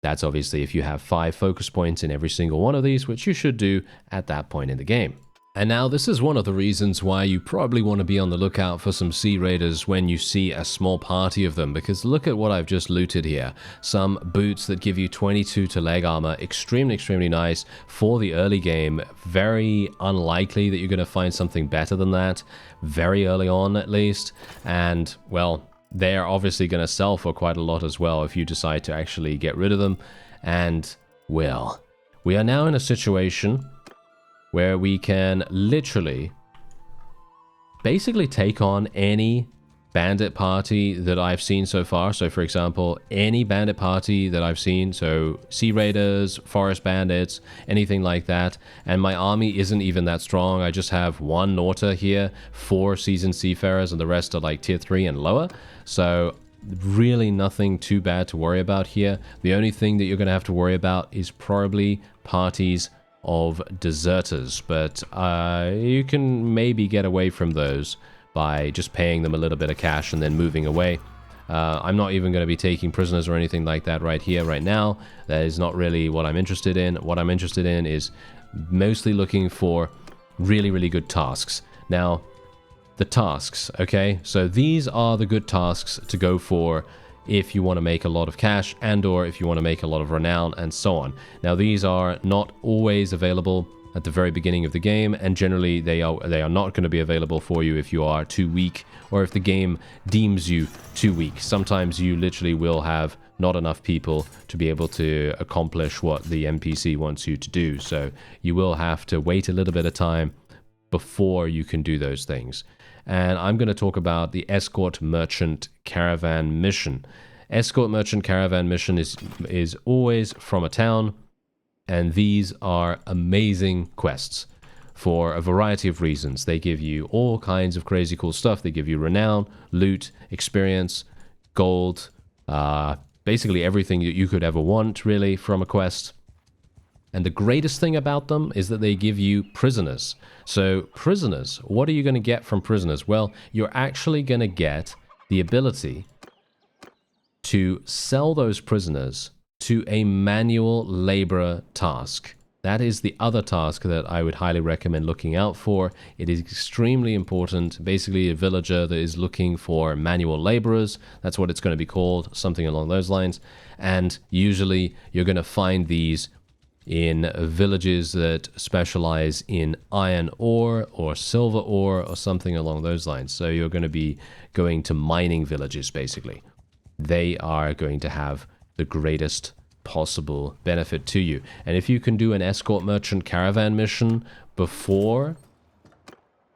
That's obviously if you have 5 focus points in every single one of these, which you should do at that point in the game. And now this is one of the reasons why you probably want to be on the lookout for some Sea Raiders when you see a small party of them, because look at what I've just looted here. Some boots that give you 22 to leg armor, extremely nice for the early game. Very unlikely that you're going to find something better than that, very early on at least. And well, they're obviously going to sell for quite a lot as well if you decide to actually get rid of them. And well, we are now in a situation where we can literally basically take on any bandit party that I've seen so far. So for example, any bandit party that I've seen, so Sea Raiders, Forest Bandits, anything like that. And my army isn't even that strong. I just have 1 Nauta here, 4 Seasoned Seafarers, and the rest are like tier 3 and lower. So really nothing too bad to worry about here. The only thing that you're going to have to worry about is probably parties of deserters, but you can maybe get away from those by just paying them a little bit of cash and then moving away. I'm not even going to be taking prisoners or anything like that right here, right now. That is not really what I'm interested in. What I'm interested in is mostly looking for really good tasks. Now, the tasks, okay? So these are the good tasks to go for if you want to make a lot of cash and or if you want to make a lot of renown and so on. Now these are not always available at the very beginning of the game, and generally they are not going to be available for you if you are too weak or if the game deems you too weak. Sometimes you literally will have not enough people to be able to accomplish what the NPC wants you to do, so you will have to wait a little bit of time before you can do those things. And I'm going to talk about the Escort Merchant Caravan Mission. Escort Merchant Caravan Mission is always from a town, and these are amazing quests for a variety of reasons. They give you all kinds of crazy cool stuff. They give you renown, loot, experience, gold, basically everything that you could ever want really from a quest. And the greatest thing about them is that they give you prisoners. So prisoners, what are you going to get from prisoners? Well, you're actually going to get the ability to sell those prisoners to a manual laborer task. That is the other task that I would highly recommend looking out for. It is extremely important. Basically, a villager that is looking for manual laborers, that's what it's going to be called, something along those lines. And usually you're going to find these in villages that specialize in iron ore or silver ore or something along those lines. So you're going to be going to mining villages, basically. They are going to have the greatest possible benefit to you. And if you can do an escort merchant caravan mission before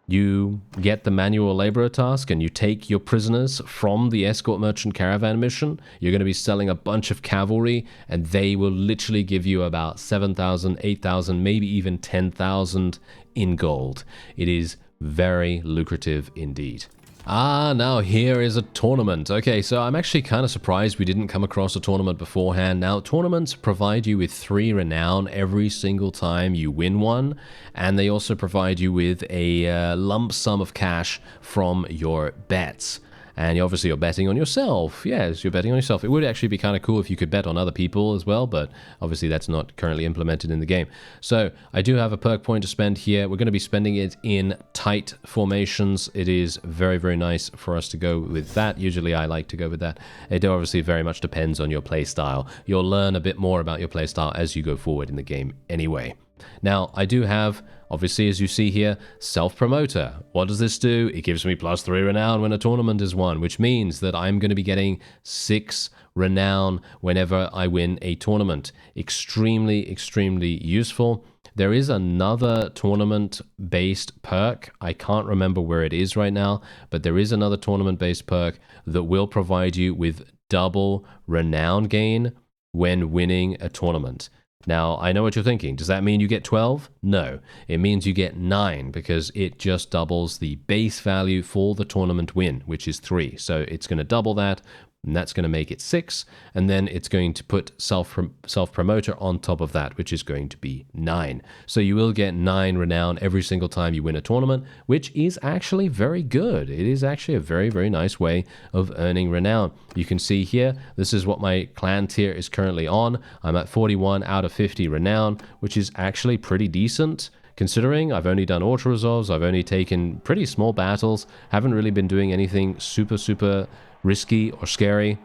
you get the manual laborer task and you take your prisoners from the escort merchant caravan mission, you're going to be selling a bunch of cavalry, and they will literally give you about 7,000, 8,000, maybe even 10,000 in gold. It is very lucrative indeed. Now here is a tournament. Okay, so I'm actually kind of surprised we didn't come across a tournament beforehand. Now, tournaments provide you with 3 renown every single time you win one, and they also provide you with a lump sum of cash from your bets. And obviously you're betting on yourself. Yes, you're betting on yourself. It would actually be kind of cool if you could bet on other people as well, but obviously that's not currently implemented in the game. So I do have a perk point to spend here. We're going to be spending it in tight formations. It is very, very nice for us to go with that. Usually I like to go with that. It obviously very much depends on your play style. You'll learn a bit more about your play style as you go forward in the game anyway. Now, I do have, obviously, as you see here, self-promoter. What does this do? It gives me +3 renown when a tournament is won, which means that I'm going to be getting 6 renown whenever I win a tournament. Extremely, extremely useful. There is another tournament-based perk. I can't remember where it is right now, but there is another tournament-based perk that will provide you with double renown gain when winning a tournament. Now, I know what you're thinking. Does that mean you get 12? No. It means you get 9 because it just doubles the base value for the tournament win, which is 3. So it's going to double that, and that's going to make it 6. And then it's going to put self-promoter on top of that, which is going to be 9. So you will get 9 renown every single time you win a tournament, which is actually very good. It is actually a very, very nice way of earning renown. You can see here, this is what my clan tier is currently on. I'm at 41 out of 50 renown, which is actually pretty decent. Considering I've only done auto-resolves, I've only taken pretty small battles, haven't really been doing anything super, super risky or scary.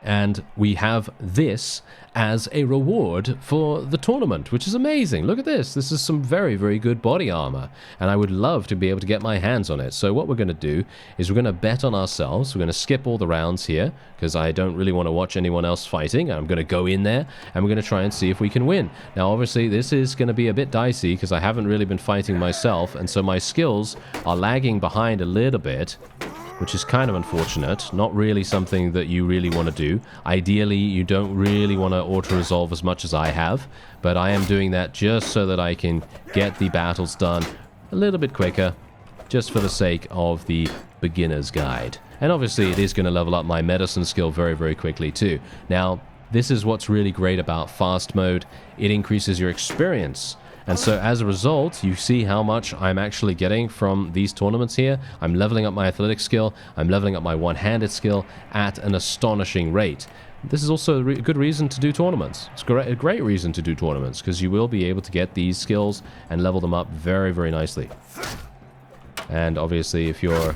And we have this as a reward for the tournament, which is amazing. Look at this. This is some very, very good body armor, and I would love to be able to get my hands on it. So what we're going to do is we're going to bet on ourselves. We're going to skip all the rounds here because I don't really want to watch anyone else fighting. I'm going to go in there and we're going to try and see if we can win. Now, obviously, this is going to be a bit dicey because I haven't really been fighting myself, and so my skills are lagging behind a little bit, which is kind of unfortunate. Not really something that you really want to do. Ideally, you don't really want to auto-resolve as much as I have, but I am doing that just so that I can get the battles done a little bit quicker, just for the sake of the beginner's guide. And obviously, it is going to level up my medicine skill very, very quickly too. Now, this is what's really great about fast mode. It increases your experience. And so as a result, you see how much I'm actually getting from these tournaments here. I'm leveling up my athletic skill. I'm leveling up my one-handed skill at an astonishing rate. This is also a good reason to do tournaments. It's a great reason to do tournaments because you will be able to get these skills and level them up very, very nicely. And obviously, if you're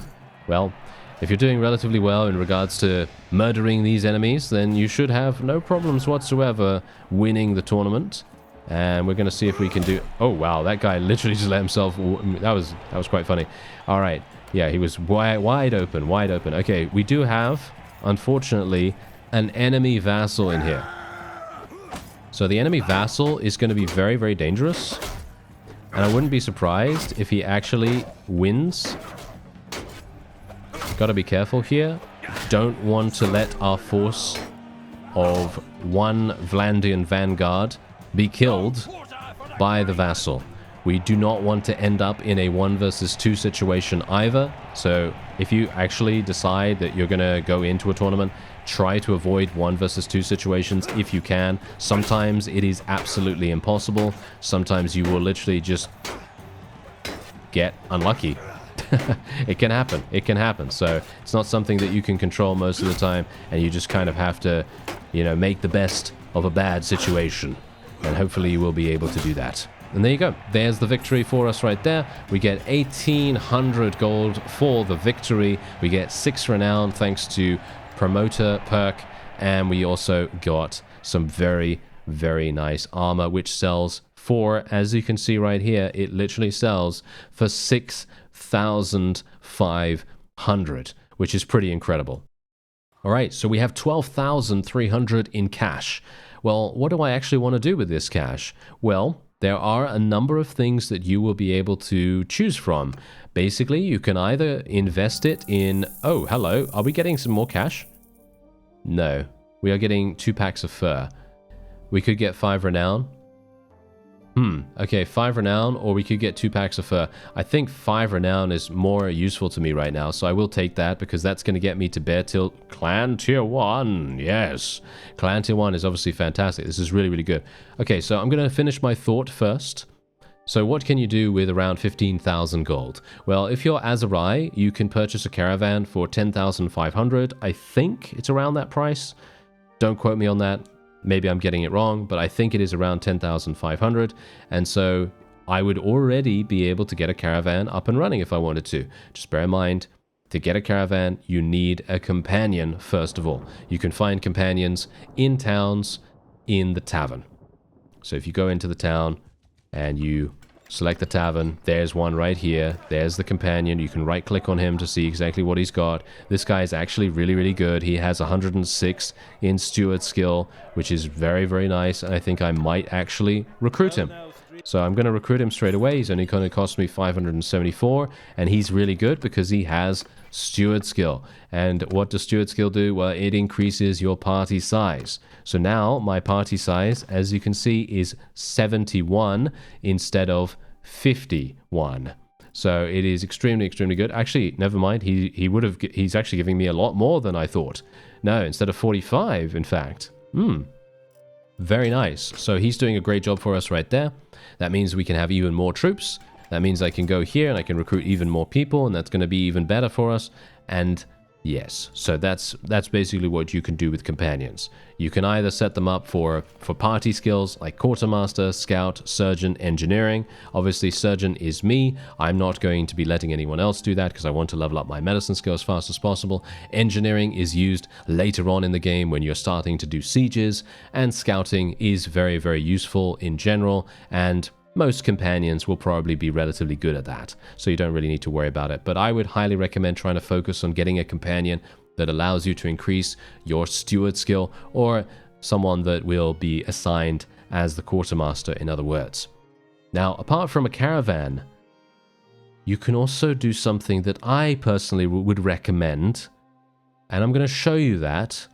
doing relatively well in regards to murdering these enemies, then you should have no problems whatsoever winning the tournament. And we're going to see if we can do... Oh, wow, that guy literally just let himself... That was quite funny. All right. Yeah, he was wide open, wide open. Okay, we do have, unfortunately, an enemy vassal in here. So the enemy vassal is going to be very, very dangerous. And I wouldn't be surprised if he actually wins. Got to be careful here. Don't want to let our force of one Vlandian vanguard be killed by the vassal. We do not want to end up in a 1 versus 2 situation either. So if you actually decide that you're going to go into a tournament, try to avoid 1 versus 2 situations if you can. Sometimes it is absolutely impossible. Sometimes you will literally just get unlucky. It can happen. It can happen. So it's not something that you can control most of the time, and you just kind of have to, you know, make the best of a bad situation. And hopefully you will be able to do that. And there you go. There's the victory for us right there. We get 1,800 gold for the victory. We get 6 renown thanks to promoter perk. And we also got some very, very nice armor, which sells for, as you can see right here, it literally sells for 6,500, which is pretty incredible. All right, so we have 12,300 in cash. Well, what do I actually want to do with this cash? Well, there are a number of things that you will be able to choose from. Basically, you can either invest it in... Oh, hello. Are we getting some more cash? No. We are getting 2 packs of fur. We could get 5 renown. Okay, 5 renown, or we could get 2 packs of fur. I think 5 renown is more useful to me right now, so I will take that because that's going to get me to Bear Tilt Clan Tier 1. Yes, Clan Tier 1 is obviously fantastic. This is really, really good. Okay, so I'm going to finish my thought first. So what can you do with around 15,000 gold? Well, if you're Azurai, you can purchase a caravan for 10,500. I think it's around that price. Don't quote me on that. Maybe I'm getting it wrong, but I think it is around 10,500. And so I would already be able to get a caravan up and running if I wanted to. Just bear in mind, to get a caravan, you need a companion first of all. You can find companions in towns in the tavern. So if you go into the town and you select the tavern, there's one right here. There's the companion. You can right click on him to see exactly what he's got. This guy is actually really, really good. He has 106 in steward skill, which is very, very nice. And I think I might actually recruit him. So I'm going to recruit him straight away. He's only going to cost me 574. And he's really good because he has steward skill. And what does steward skill do? Well, it increases your party size. So now my party size, as you can see, is 71 instead of 51. So it is extremely, extremely good. Actually, never mind. He's actually giving me a lot more than I thought. No, instead of 45, in fact. Very nice. So he's doing a great job for us right there. That means we can have even more troops. That means I can go here and I can recruit even more people, and that's going to be even better for us. And yes, so that's basically what you can do with companions. You can either set them up for party skills like quartermaster, scout, surgeon, engineering. Obviously, surgeon is me. I'm not going to be letting anyone else do that because I want to level up my medicine skill as fast as possible. Engineering is used later on in the game when you're starting to do sieges, and scouting is very, very useful in general, and most companions will probably be relatively good at that, so you don't really need to worry about it. But I would highly recommend trying to focus on getting a companion that allows you to increase your steward skill, or someone that will be assigned as the quartermaster, in other words. Now, apart from a caravan, you can also do something that I personally would recommend, and I'm going to show you that,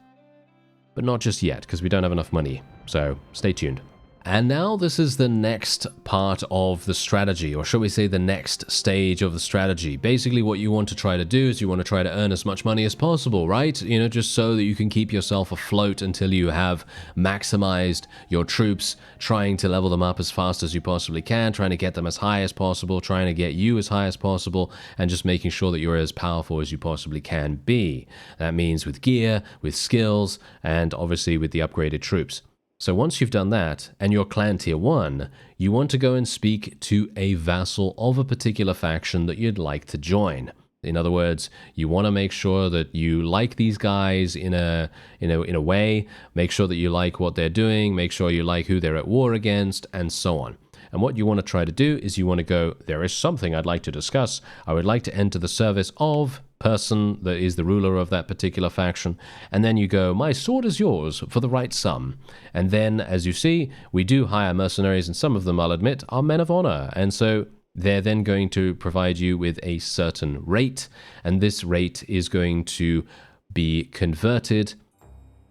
but not just yet, because we don't have enough money, so stay tuned. And now this is the next part of the strategy, or shall we say the next stage of the strategy. Basically what you want to try to do is you want to try to earn as much money as possible, right? You know, just so that you can keep yourself afloat until you have maximized your troops, trying to level them up as fast as you possibly can, trying to get them as high as possible, trying to get you as high as possible, and just making sure that you're as powerful as you possibly can be. That means with gear, with skills, and obviously with the upgraded troops. So once you've done that, and you're clan tier 1, you want to go and speak to a vassal of a particular faction that you'd like to join. In other words, you want to make sure that you like these guys in a way, make sure that you like what they're doing, make sure you like who they're at war against, and so on. And what you want to try to do is you want to go, there is something I'd like to discuss. I would like to enter the service of person that is the ruler of that particular faction. And then you go, my sword is yours for the right sum. And then, as you see, we do hire mercenaries, and some of them, I'll admit, are men of honor. And so they're then going to provide you with a certain rate. And this rate is going to be converted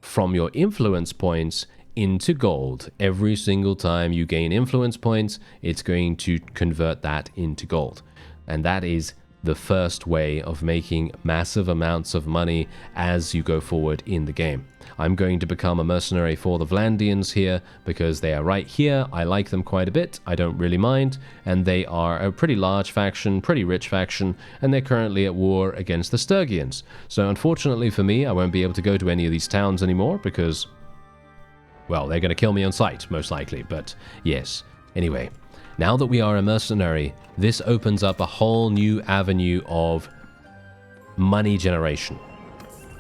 from your influence points into gold. Every single time you gain influence points, it's going to convert that into gold. And that is the first way of making massive amounts of money as you go forward in the game. I'm going to become a mercenary for the Vlandians here because they are right here. I like them quite a bit. I don't really mind. And they are a pretty large faction, pretty rich faction, and they're currently at war against the Sturgians. So unfortunately for me, I won't be able to go to any of these towns anymore because, well, they're going to kill me on sight, most likely. But yes, anyway. Now that we are a mercenary, this opens up a whole new avenue of money generation.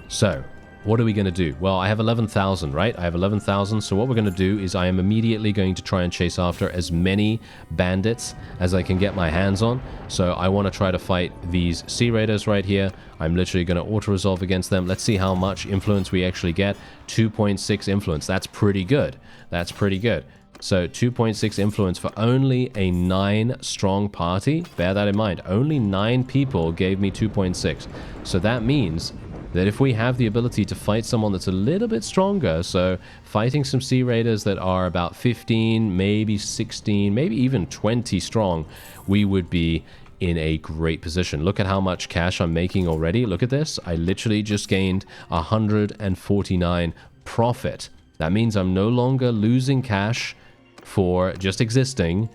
So, what are we going to do? Well, I have 11,000, right? I have 11,000, so what we're going to do is I am immediately going to try and chase after as many bandits as I can get my hands on. So I want to try to fight these sea raiders right here. I'm literally going to auto-resolve against them. Let's see how much influence we actually get. 2.6 influence. That's pretty good. That's pretty good. So 2.6 influence for only a 9 strong party. Bear that in mind. Only 9 people gave me 2.6. So that means that if we have the ability to fight someone that's a little bit stronger, so fighting some sea raiders that are about 15, maybe 16, maybe even 20 strong, we would be in a great position. Look at how much cash I'm making already. Look at this. I literally just gained 149 profit. That means I'm no longer losing cash for just existing.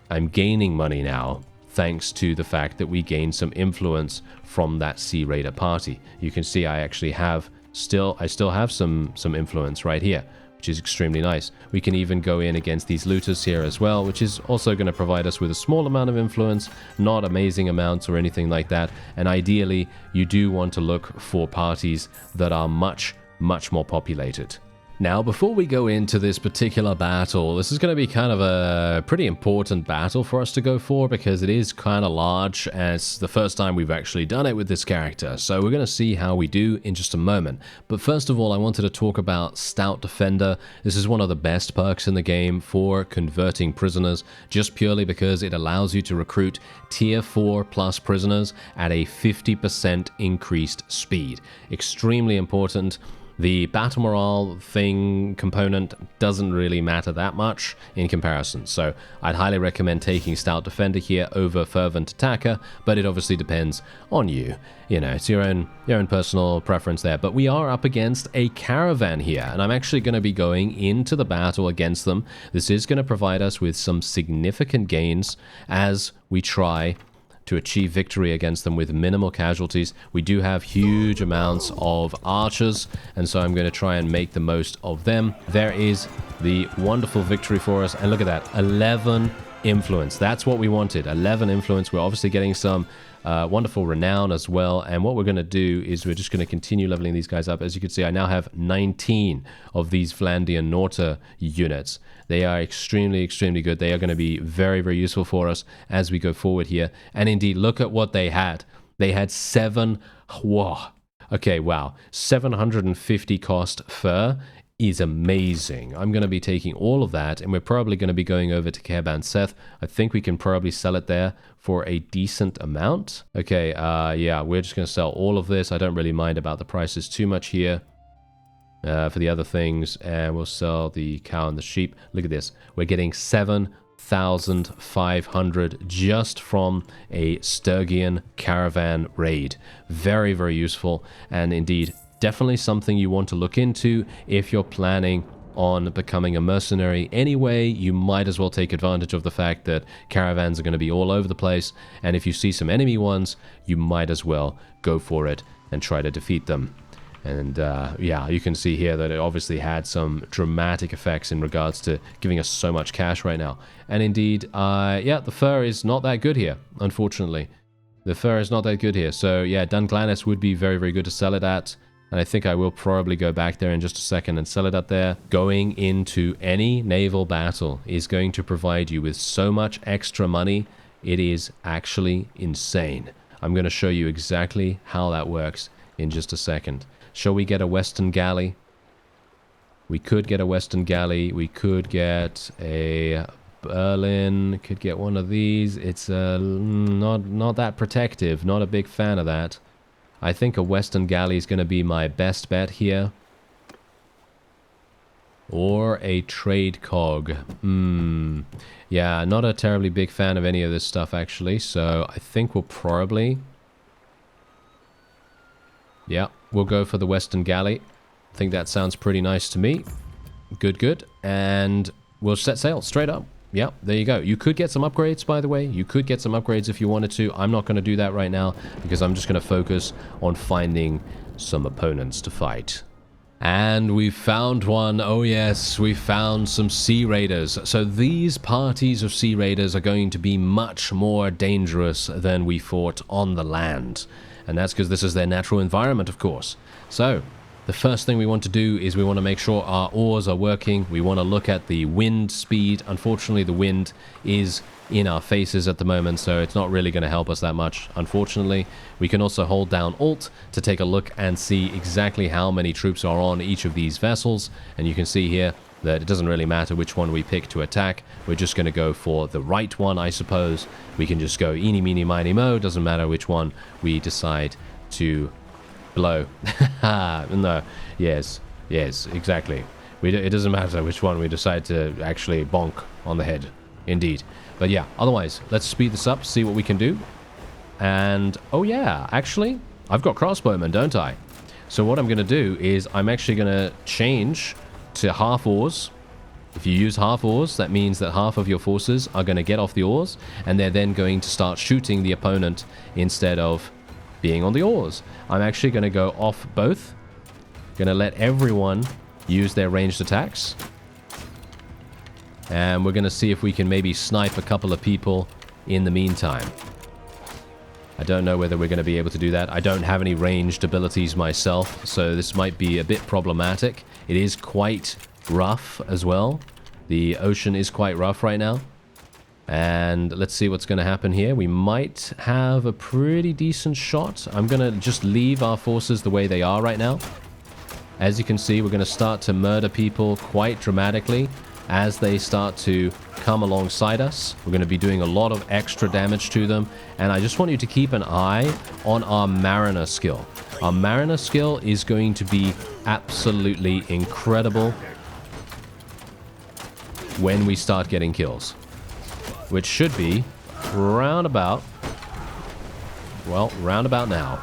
I'm gaining money now, thanks to the fact that we gained some influence from that Sea Raider party. You can see I actually have I still have some influence right here, which is extremely nice. We can even go in against these looters here as well, which is also going to provide us with a small amount of influence, not amazing amounts or anything like that. And ideally, you do want to look for parties that are much more populated. Now, before we go into this particular battle, this is going to be kind of a pretty important battle for us to go for because it is kind of large and it's the first time we've actually done it with this character. So we're going to see how we do in just a moment. But first of all, I wanted to talk about Stout Defender. This is one of the best perks in the game for converting prisoners, just purely because it allows you to recruit tier 4 plus prisoners at a 50% increased speed. Extremely important. The battle morale component doesn't really matter that much in comparison, so I'd highly recommend taking Stout Defender here over Fervent Attacker, but it obviously depends on you. You know, it's your own personal preference there. But we are up against a caravan here, and I'm actually going to be going into the battle against them. This is going to provide us with some significant gains as we try to achieve victory against them with minimal casualties. We do have huge amounts of archers, and so I'm going to try and make the most of them. There is the wonderful victory for us, and look at that, 11 influence. That's what we wanted, 11 influence. We're obviously getting some wonderful renown as well, and what we're going to do is we're just going to continue leveling these guys up. As you can see, I now have 19 of these Vlandian Norta units. They are extremely good. They are going to be very useful for us as we go forward here. And indeed, look at what they had. They had 750 cost fur is amazing. I'm going to be taking all of that, and we're probably going to be going over to Caravan Seth. I think we can probably sell it there for a decent amount. Okay, yeah, we're just going to sell all of this. I don't really mind about the prices too much here. For the other things, and we'll sell the cow and the sheep. Look at this. We're getting 7,500 just from a Sturgian caravan raid. Very useful, and indeed definitely something you want to look into if you're planning on becoming a mercenary. Anyway, you might as well take advantage of the fact that caravans are going to be all over the place, and if you see some enemy ones, you might as well go for it and try to defeat them. And yeah, you can see here that it obviously had some dramatic effects in regards to giving us so much cash right now. And indeed, yeah, the fur is not that good here, unfortunately. The fur is not that good here. So yeah, Dunglanis would be very good to sell it at. And I think I will probably go back there in just a second and sell it up there. Going into any naval battle is going to provide you with so much extra money. It is actually insane. I'm going to show you exactly how that works in just a second. Shall we get a Western Galley? We could get a Western Galley. We could get a Berlin. Could get one of these. It's not that protective. Not a big fan of that. I think a Western Galley is going to be my best bet here. Or a trade cog. Yeah, not a terribly big fan of any of this stuff, actually. So I think we'll probably... Yeah, we'll go for the Western Galley. I think that sounds pretty nice to me. Good, good. And we'll set sail straight up. Yeah, there you go. You could get some upgrades, by the way. You could get some upgrades if you wanted to. I'm not going to do that right now because I'm just going to focus on finding some opponents to fight. And we found one. Oh yes, we found some Sea Raiders. So these parties of Sea Raiders are going to be much more dangerous than we fought on the land. And that's because this is their natural environment, of course. So the first thing we want to do is we want to make sure our oars are working. We want to look at the wind speed. Unfortunately, the wind is in our faces at the moment, so it's not really going to help us that much, unfortunately. We can also hold down Alt to take a look and see exactly how many troops are on each of these vessels. And you can see here that it doesn't really matter which one we pick to attack. We're just going to go for the right one, I suppose. We can just go eeny, meeny, miny, mo. Doesn't matter which one we decide to blow. No, yes, exactly. It doesn't matter which one we decide to actually bonk on the head. Indeed. But yeah, otherwise, let's speed this up, see what we can do. And, oh yeah, actually, I've got crossbowmen, don't I? So what I'm going to do is I'm actually going to change to half oars. If you use half oars, that means that half of your forces are going to get off the oars, and they're then going to start shooting the opponent instead of being on the oars. I'm actually going to go off both. Going to let everyone use their ranged attacks. And we're going to see if we can maybe snipe a couple of people in the meantime. I don't know whether we're going to be able to do that. I don't have any ranged abilities myself, so this might be a bit problematic. It is quite rough as well. The ocean is quite rough right now. And let's see what's going to happen here. We might have a pretty decent shot. I'm going to just leave our forces the way they are right now. As you can see, we're going to start to murder people quite dramatically as they start to come alongside us. We're going to be doing a lot of extra damage to them. And I just want you to keep an eye on our Mariner skill. Our Mariner skill is going to be absolutely incredible when we start getting kills. Which should be roundabout, well, roundabout now.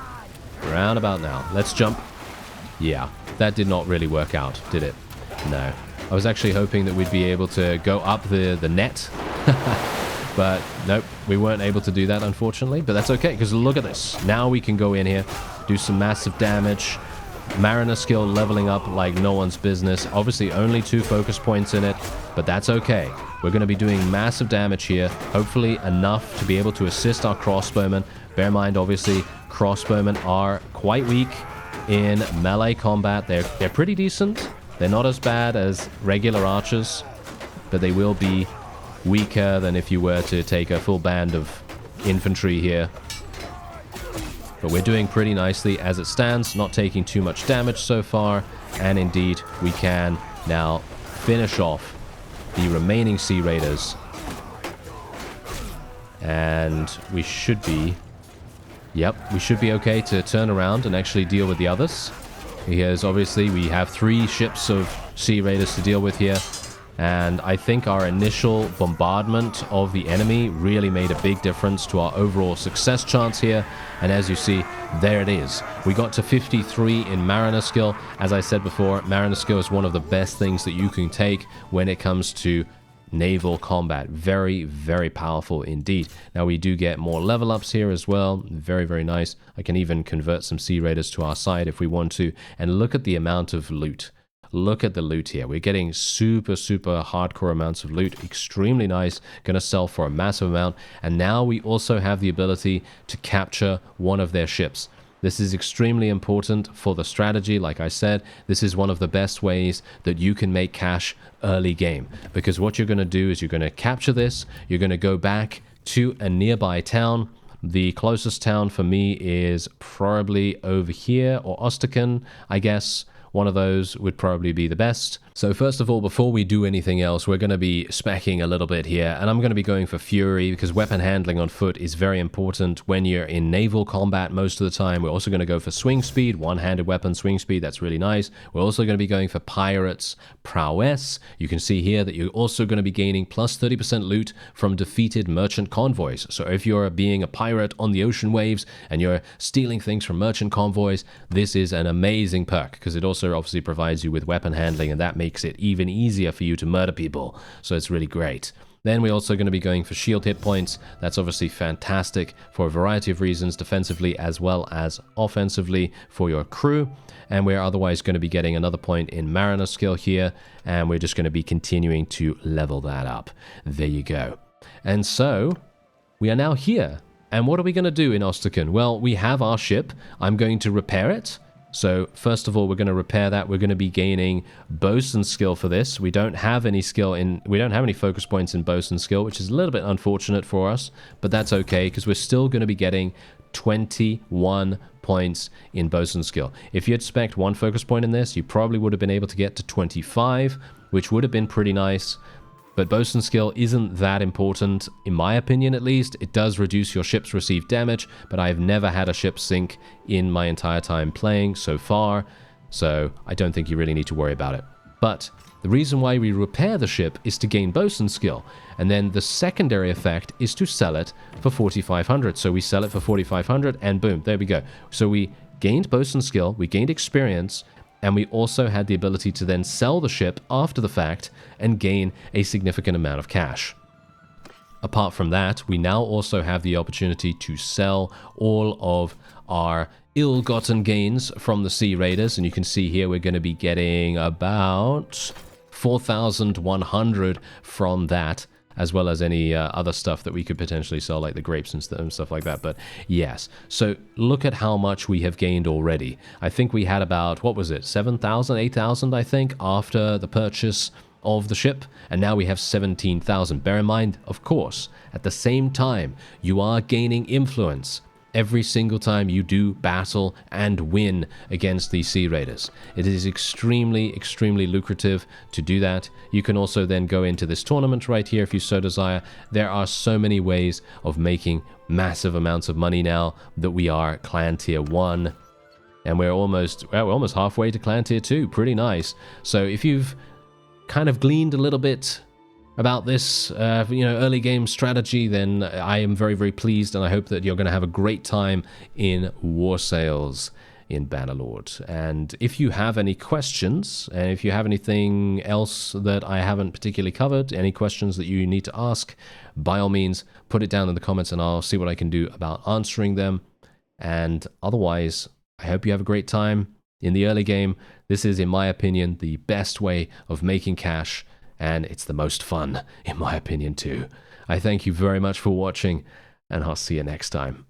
Roundabout now. Let's jump. Yeah, that did not really work out, did it? No. I was actually hoping that we'd be able to go up the net. But nope, we weren't able to do that, unfortunately. But that's okay, because look at this. Now we can go in here, do some massive damage. Mariner skill leveling up like no one's business. Obviously, only 2 focus points in it, but that's okay. We're going to be doing massive damage here. Hopefully enough to be able to assist our crossbowmen. Bear in mind, obviously, crossbowmen are quite weak in melee combat. They're pretty decent. They're not as bad as regular archers, but they will be weaker than if you were to take a full band of infantry here. But we're doing pretty nicely as it stands, not taking too much damage so far, and indeed we can now finish off the remaining Sea Raiders. And we should be... Yep, we should be okay to turn around and actually deal with the others. Because obviously we have 3 ships of Sea Raiders to deal with here. And I think our initial bombardment of the enemy really made a big difference to our overall success chance here. And as you see, there it is. We got to 53 in Mariner skill. As I said before, Mariner skill is one of the best things that you can take when it comes to naval combat. Very, very powerful indeed. Now we do get more level ups here as well. Very, very nice. I can even convert some Sea Raiders to our side if we want to. And look at the amount of loot. Look at the loot here. We're getting super, super hardcore amounts of loot. Extremely nice. Going to sell for a massive amount. And now we also have the ability to capture one of their ships. This is extremely important for the strategy. Like I said, this is one of the best ways that you can make cash early game. Because what you're going to do is you're going to capture this. You're going to go back to a nearby town. The closest town for me is probably over here, or Ostrakan, I guess, one of those would probably be the best. So first of all, before we do anything else, we're going to be speccing a little bit here, and I'm going to be going for Fury because weapon handling on foot is very important when you're in naval combat most of the time. We're also going to go for swing speed, one-handed weapon swing speed. That's really nice. We're also going to be going for Pirates Prowess. You can see here that you're also going to be gaining plus 30% loot from defeated merchant convoys. So if you're being a pirate on the ocean waves and you're stealing things from merchant convoys, this is an amazing perk because it also obviously provides you with weapon handling, and that makes it even easier for you to murder people. So it's really great. Then we're also going to be going for shield hit points. That's obviously fantastic for a variety of reasons, defensively as well as offensively for your crew. And we're otherwise going to be getting another point in Mariner skill here, and we're just going to be continuing to level that up. There you go. And so we are now here. And what are we going to do in Ostrakan? Well, we have our ship. I'm going to repair it. So first of all, we're going to repair that. We're going to be gaining bosun skill for this. We don't have any focus points in bosun skill, which is a little bit unfortunate for us, but that's okay because we're still going to be getting 21 points in bosun skill. If you had spec'd one focus point in this, you probably would have been able to get to 25, which would have been pretty nice. But bosun skill isn't that important, in my opinion at least. It does reduce your ship's received damage, but I've never had a ship sink in my entire time playing so far, so I don't think you really need to worry about it. But the reason why we repair the ship is to gain bosun skill, and then the secondary effect is to sell it for 4,500. So we sell it for 4,500, and boom, there we go. So we gained bosun skill, we gained experience, and we also had the ability to then sell the ship after the fact and gain a significant amount of cash. Apart from that, we now also have the opportunity to sell all of our ill-gotten gains from the Sea Raiders, and you can see here we're going to be getting about 4,100 from that, as well as any other stuff that we could potentially sell, like the grapes and stuff like that. But yes, so look at how much we have gained already. I think we had about, what was it, 7,000, 8,000, I think, after the purchase of the ship, and now we have 17,000. Bear in mind, of course, at the same time, you are gaining influence every single time you do battle and win against these Sea Raiders. It is extremely, extremely lucrative to do that. You can also then go into this tournament right here if you so desire. There are so many ways of making massive amounts of money now that we are clan tier 1. And we're almost halfway to clan tier 2. Pretty nice. So if you've kind of gleaned a little bit about this, early game strategy, then I am very, very pleased, and I hope that you're going to have a great time in War Sales in Bannerlord. And if you have any questions, and if you have anything else that I haven't particularly covered, any questions that you need to ask, by all means, put it down in the comments, and I'll see what I can do about answering them. And otherwise, I hope you have a great time in the early game. This is, in my opinion, the best way of making cash, and it's the most fun, in my opinion, too. I thank you very much for watching, and I'll see you next time.